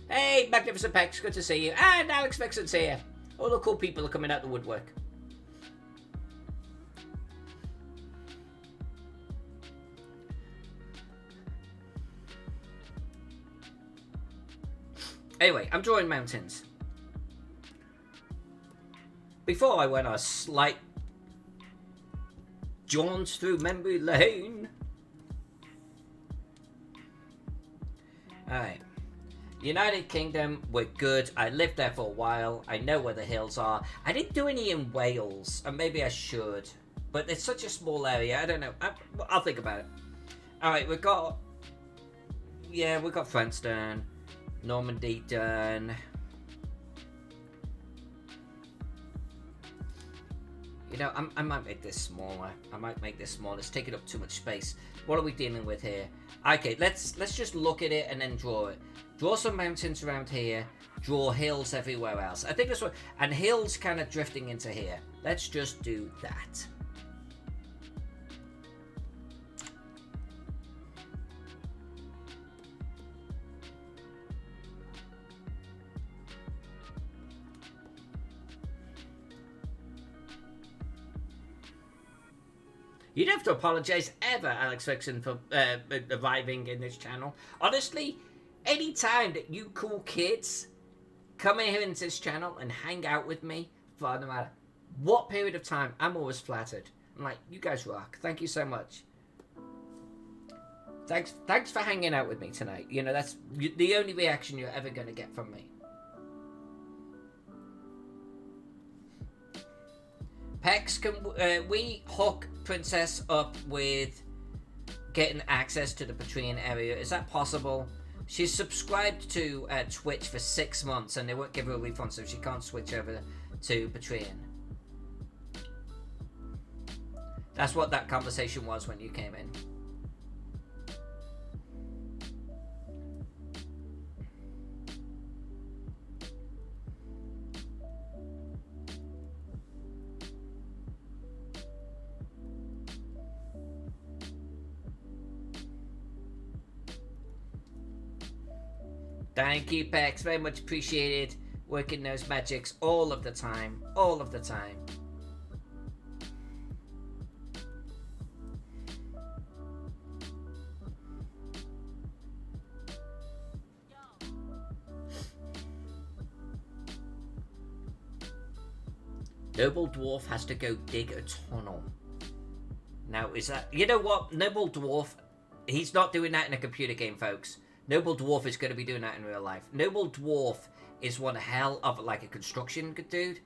Hey, Magnificent Pex, good to see you. And Alex Vixen's here. All the cool people are coming out the woodwork. Anyway, I'm drawing mountains. Before I went on a slight jaunt through memory lane. Alright. United Kingdom, we're good. I lived there for a while. I know where the hills are. I didn't do any in Wales, and maybe I should. But it's such a small area. I don't know. I'll think about it. Alright, we've got... Yeah, we've got France done. Normandy done. You know, I might make this smaller. It's taking up too much space. What are we dealing with here? Okay, let's just look at it and then draw it. Draw some mountains around here. Draw hills everywhere else. I think that's what... And hills kind of drifting into here. Let's just do that. You don't have to apologise ever, Alex Fixon, for arriving in this channel. Honestly, any time that you cool kids come in here into this channel and hang out with me for no matter what period of time, I'm always flattered. I'm like, you guys rock. Thank you so much. Thanks for hanging out with me tonight. You know, that's the only reaction you're ever going to get from me. Pex, can we hook Princess up with getting access to the Patreon area? Is that possible? She's subscribed to Twitch for 6 months and they won't give her a refund, so she can't switch over to Patreon. That's what that conversation was when you came in. Thank you, Pex. Very much appreciated. Working those magics all of the time. All of the time. Noble Dwarf has to go dig a tunnel. Now, is that... You know what? Noble Dwarf, he's not doing that in a computer game, folks. Noble Dwarf is going to be doing that in real life. Noble Dwarf is one hell of like a construction dude.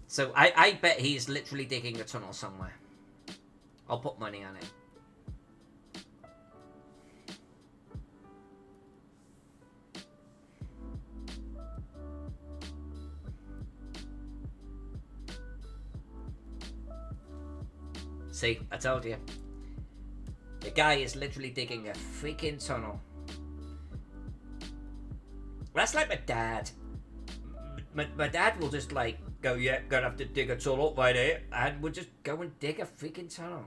So I bet he's literally digging a tunnel somewhere. I'll put money on it. See, I told you. The guy is literally digging a freaking tunnel. That's like my dad. My dad will just like go, yeah, gonna have to dig a tunnel right here, and we'll just go and dig a freaking tunnel.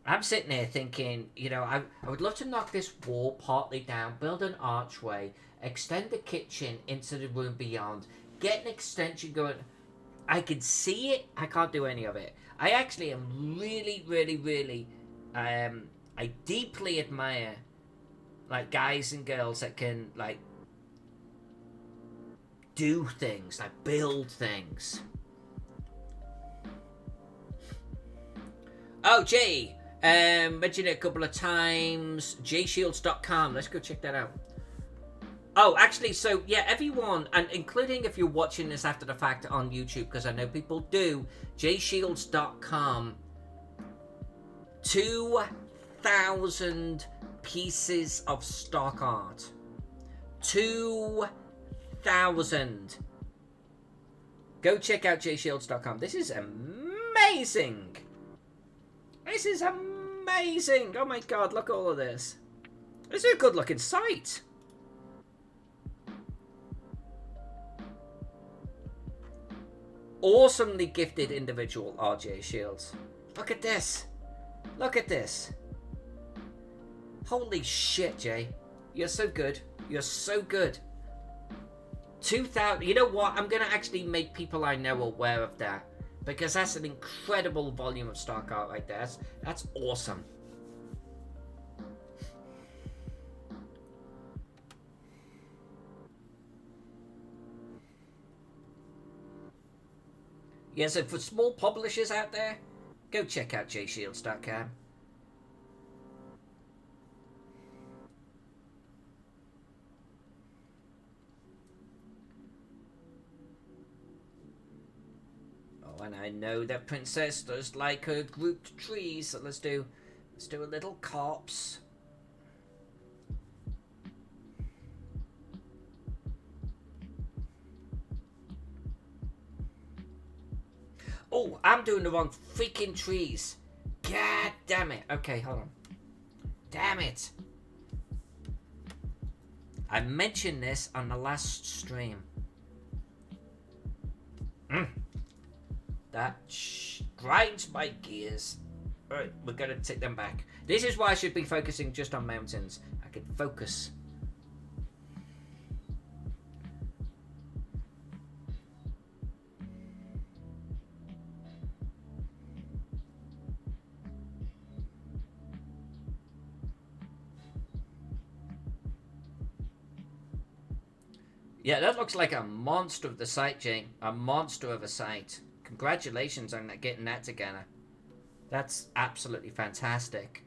I'm sitting there thinking, you know, I would love to knock this wall partly down, build an archway, extend the kitchen into the room beyond, get an extension going. I can see it. I can't do any of it. I actually am really, I deeply admire, like, guys and girls that can, like, do things, like, build things. Oh, Jay, mentioned it a couple of times, jshields.com, let's go check that out. Oh, actually, so, yeah, everyone, and including if you're watching this after the fact on YouTube, because I know people do, jshields.com, 2,000 pieces of stock art. 2,000. Go check out jshields.com. This is amazing. This is amazing. Oh my god, look at all of this. This is a good looking site. Awesomely gifted individual, RJ Shields. Look at this. Look at this. Holy shit, Jay. You're so good. You're so good. 2,000. You know what? I'm going to actually make people I know aware of that. Because that's an incredible volume of stock art right there. That's awesome. Yeah, so for small publishers out there, go check out jshields.com. And I know that Princess does like her grouped trees, so let's do a little copse. Oh, I'm doing the wrong freaking trees. God damn it. Okay, hold on. Damn it. I mentioned this on the last stream. That grinds my gears. Alright, we're gonna take them back. This is why I should be focusing just on mountains. I can focus. Yeah, that looks like a monster of the site, Jane. A monster of a site. Congratulations on getting that together. That's absolutely fantastic.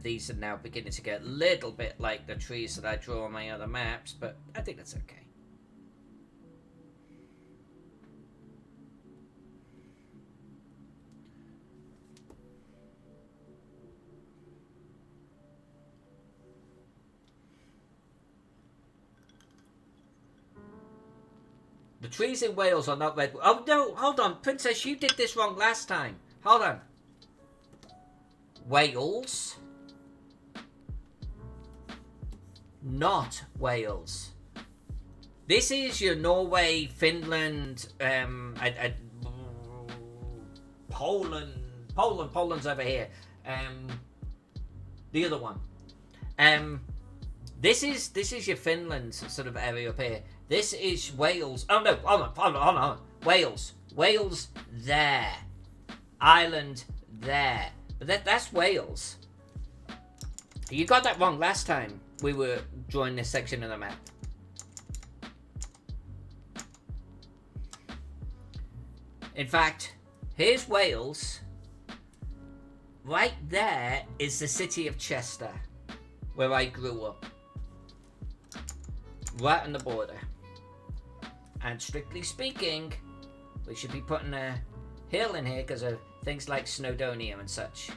These are now beginning to get a little bit like the trees that I draw on my other maps, but I think that's okay. The trees in Wales are not red. Oh no, hold on, Princess, you did this wrong last time. Hold on. Wales. Not Wales. This is your Norway, Finland, Poland. Poland's over here. The other one. This is your Finland sort of area up here. This is Wales. Oh no, hold on. Wales there. Ireland there. But that's Wales. You got that wrong last time we were drawing this section of the map. In fact, here's Wales. Right there is the city of Chester, where I grew up. Right on the border. And strictly speaking, we should be putting a hill in here because of things like Snowdonia and such.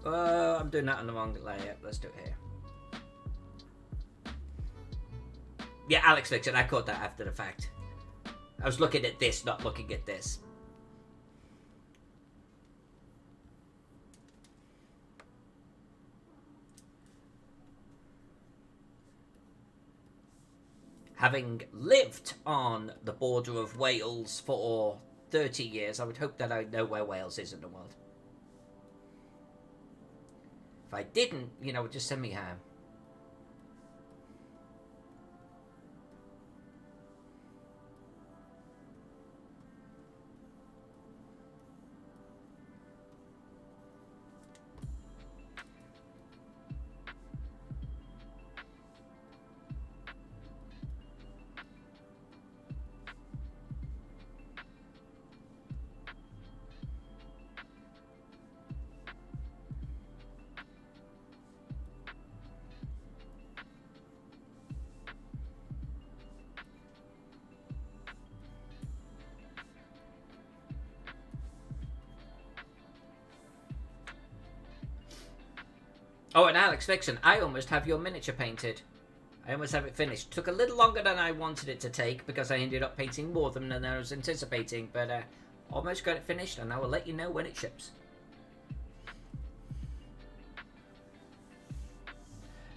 I'm doing that on the wrong layer. Let's do it here. Yeah, Alex fixed it. I caught that after the fact. I was looking at this, not looking at this. Having lived on the border of Wales for 30 years, I would hope that I know where Wales is in the world. If I didn't, just send me home. Oh, and Alex Vixen, I almost have your miniature painted. I almost have it finished. Took a little longer than I wanted it to take because I ended up painting more than I was anticipating, but almost got it finished, and I will let you know when it ships.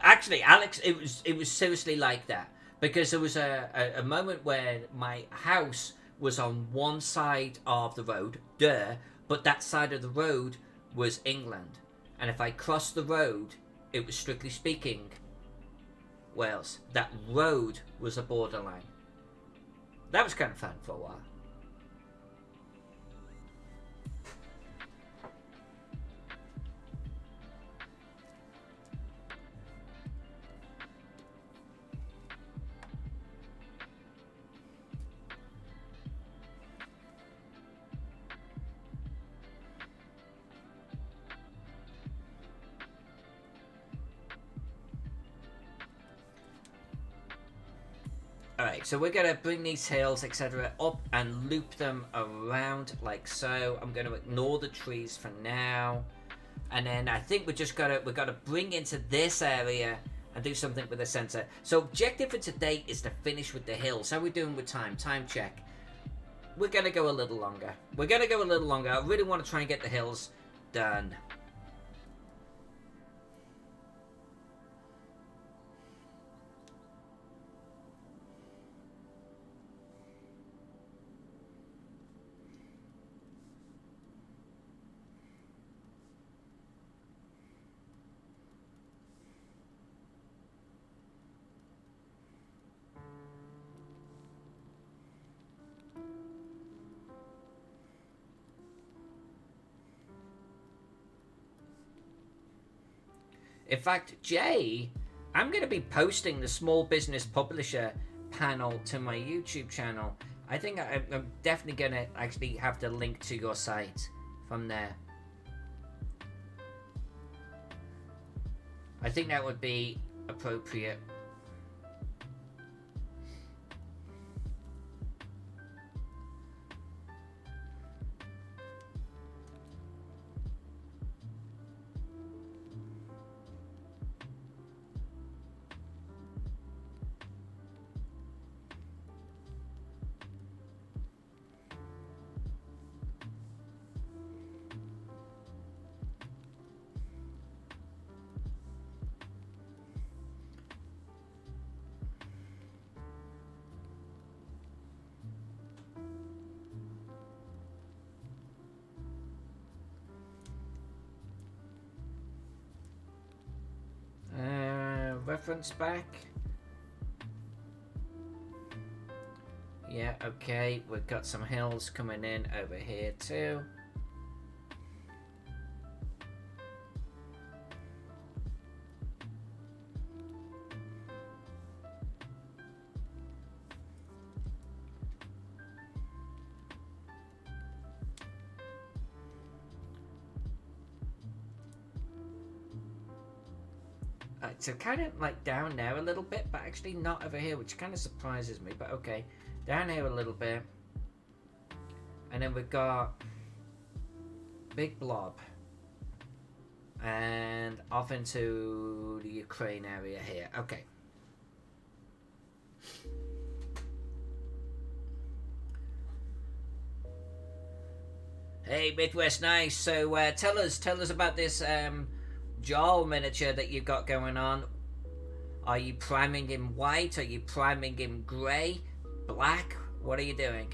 Actually, Alex, it was seriously like that, because there was a moment where my house was on one side of the road, but that side of the road was England, and if I crossed the road, it was strictly speaking Wales. That road was a borderline. That was kind of fun for a while. Alright, so we're going to bring these hills, etc., up and loop them around like so. I'm going to ignore the trees for now. And then I think we're got to bring into this area and do something with the center. So objective for today is to finish with the hills. How are we doing with time? Time check. We're going to go a little longer. I really want to try and get the hills done. In fact, Jay, I'm going to be posting the Small Business Publisher panel to my YouTube channel. I think I'm definitely going to actually have the link to your site from there. I think that would be appropriate. Reference back. Yeah, okay. We've got some hills coming in over here too. So kind of like down there a little bit, but actually not over here, which kind of surprises me, but okay. Down here a little bit. And then we've got Big Blob. And off into the Ukraine area here. Okay. Hey, Midwest Nice. So tell us about this Jarl miniature that you've got going on. Are you priming him white? Are you priming him grey? Black? What are you doing?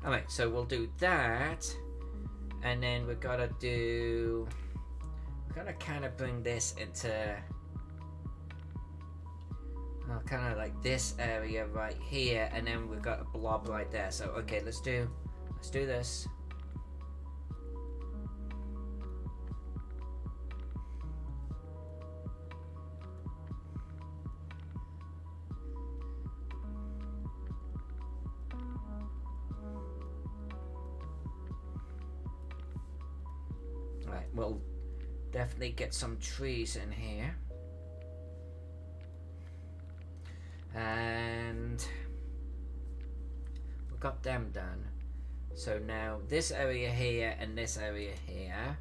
Alright, so we'll do that. And then we've got to do... We're going to kind of bring this into... kind of like this area right here, and then we've got a blob right there. So okay, let's do this. Right, we'll definitely get some trees in here. And got them done. So now this area here and this area here.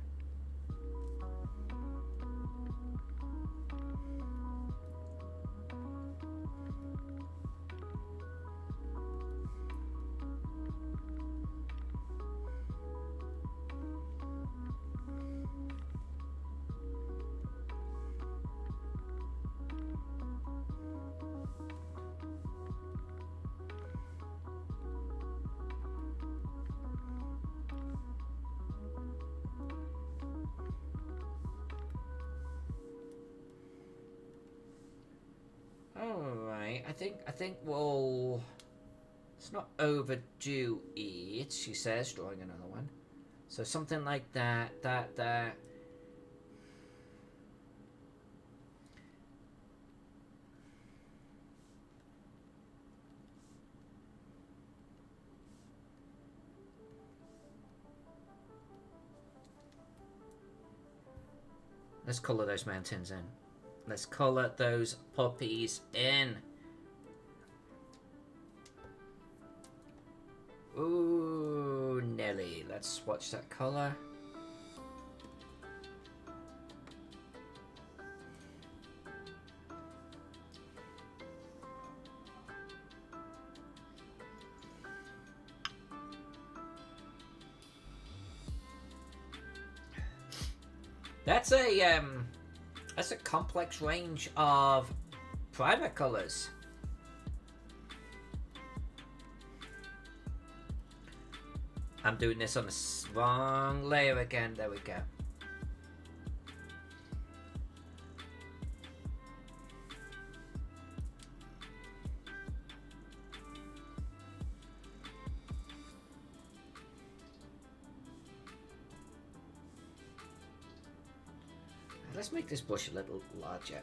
Alright, I think we'll... It's not overdue yet, she says, drawing another one. So something like that. Let's colour those mountains in. Let's colour those puppies in. Ooh, Nelly. Let's watch that colour. That's a complex range of primer colours. I'm doing this on the wrong layer again. There we go. Let's make this bush a little larger.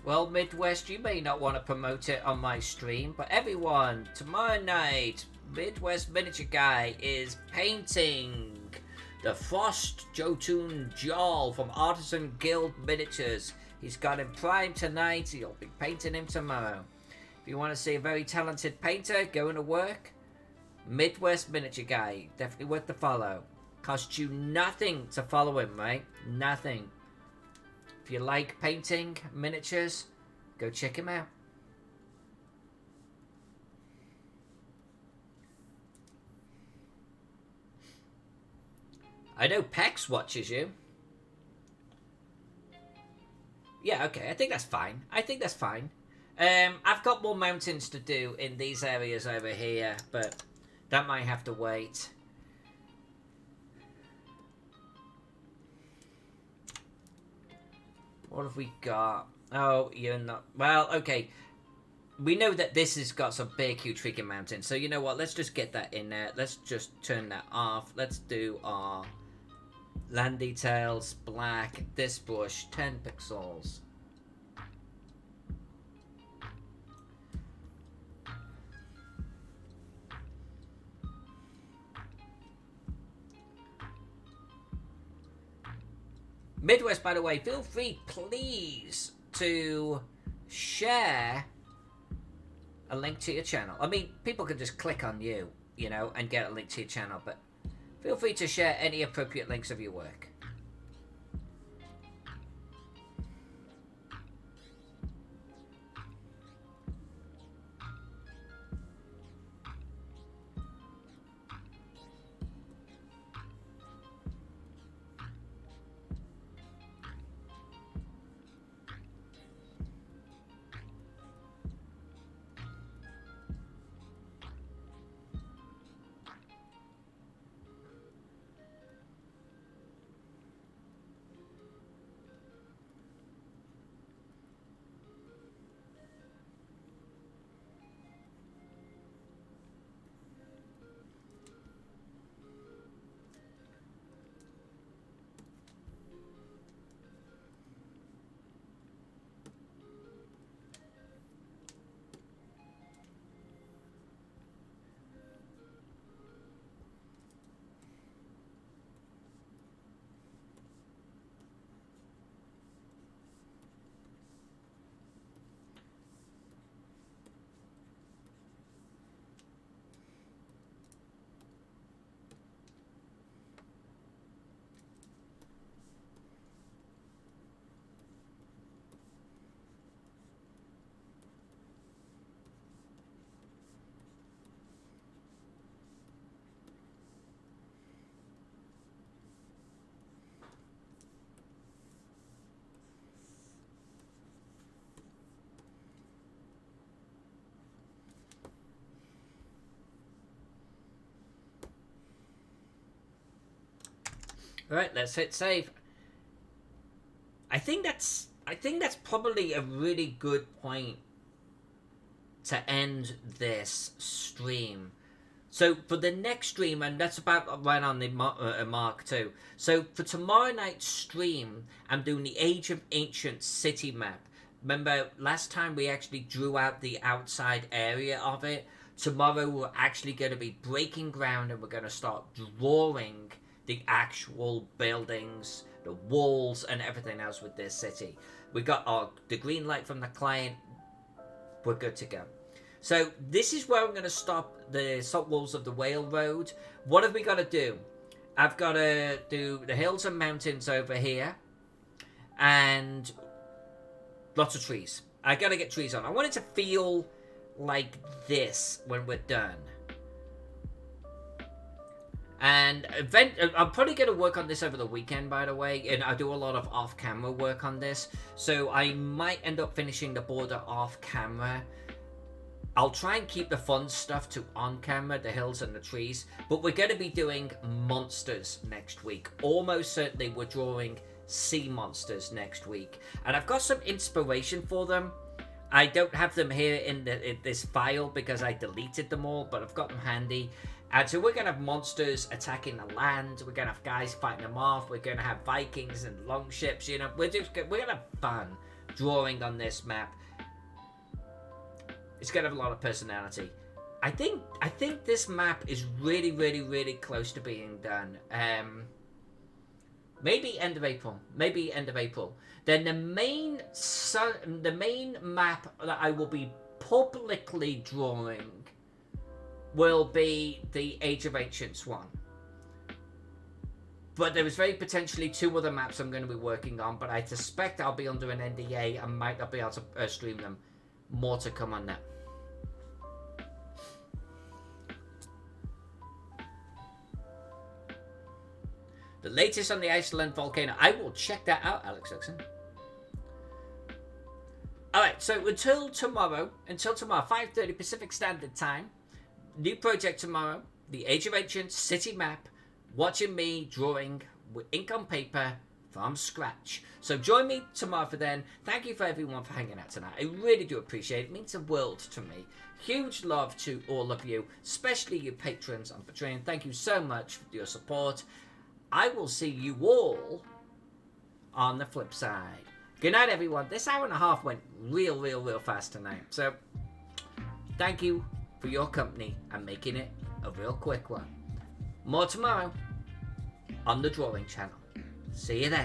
Well, Midwest, you may not want to promote it on my stream, but everyone, tomorrow night, Midwest Miniature Guy is painting the Frost Jotun Jarl from Artisan Guild Miniatures. He's got him primed tonight, he'll be painting him tomorrow. If you want to see a very talented painter going to work, Midwest Miniature Guy, definitely worth the follow. Costs you nothing to follow him, right? Nothing. If you like painting miniatures, go check him out. I know Pex watches you. Yeah, okay, I think that's fine. I've got more mountains to do in these areas over here, but that might have to wait. What have we got? Oh, you're not... Well, okay. We know that this has got some big, huge freaking mountains. So you know what? Let's just get that in there. Let's just turn that off. Let's do our land details, black, this brush, 10 pixels. Midwest, by the way, feel free, please, to share a link to your channel. I mean, people can just click on you, you know, and get a link to your channel, but feel free to share any appropriate links of your work. Right, let's hit save. I think that's probably a really good point to end this stream. So for the next stream, and that's about right on the mark too. So for tomorrow night's stream, I'm doing the Age of Ancient city map. Remember last time we actually drew out the outside area of it. Tomorrow we're actually going to be breaking ground and we're going to start drawing the actual buildings, the walls, and everything else with this city. We got the green light from the client. We're good to go. So this is where I'm going to stop the Salt Walls of the Whale Road. What have we got to do? I've got to do the hills and mountains over here. And lots of trees. I got to get trees on. I want it to feel like this when we're done. And I'm probably going to work on this over the weekend, by the way. And I do a lot of off-camera work on this. So I might end up finishing the border off-camera. I'll try and keep the fun stuff to on-camera, the hills and the trees. But we're going to be doing monsters next week. Almost certainly we're drawing sea monsters next week. And I've got some inspiration for them. I don't have them here in this file because I deleted them all. But I've got them handy. And so we're going to have monsters attacking the land. We're going to have guys fighting them off. We're going to have Vikings and longships. You know, we're going to have fun drawing on this map. It's going to have a lot of personality. I think this map is really, really, really close to being done. Maybe end of April. Maybe end of April. Then the main map that I will be publicly drawing will be the Age of Ancients one. But there is very potentially 2 other maps I'm going to be working on, but I suspect I'll be under an NDA and might not be able to stream them. More to come on that. The latest on the Iceland volcano. I will check that out, Alex Dixon. Alright, so until tomorrow, 5:30 Pacific Standard Time. New project tomorrow, the Age of Ancients city map, watching me drawing with ink on paper from scratch. So join me tomorrow for then. Thank you for everyone for hanging out tonight. I really do appreciate it. It means the world to me. Huge love to all of you, especially you patrons on Patreon. Thank you so much for your support. I will see you all on the flip side. Good night, everyone. This hour and a half went real fast tonight. So thank you for your company and making it a real quick one. More tomorrow on the Drawing Channel. See you then.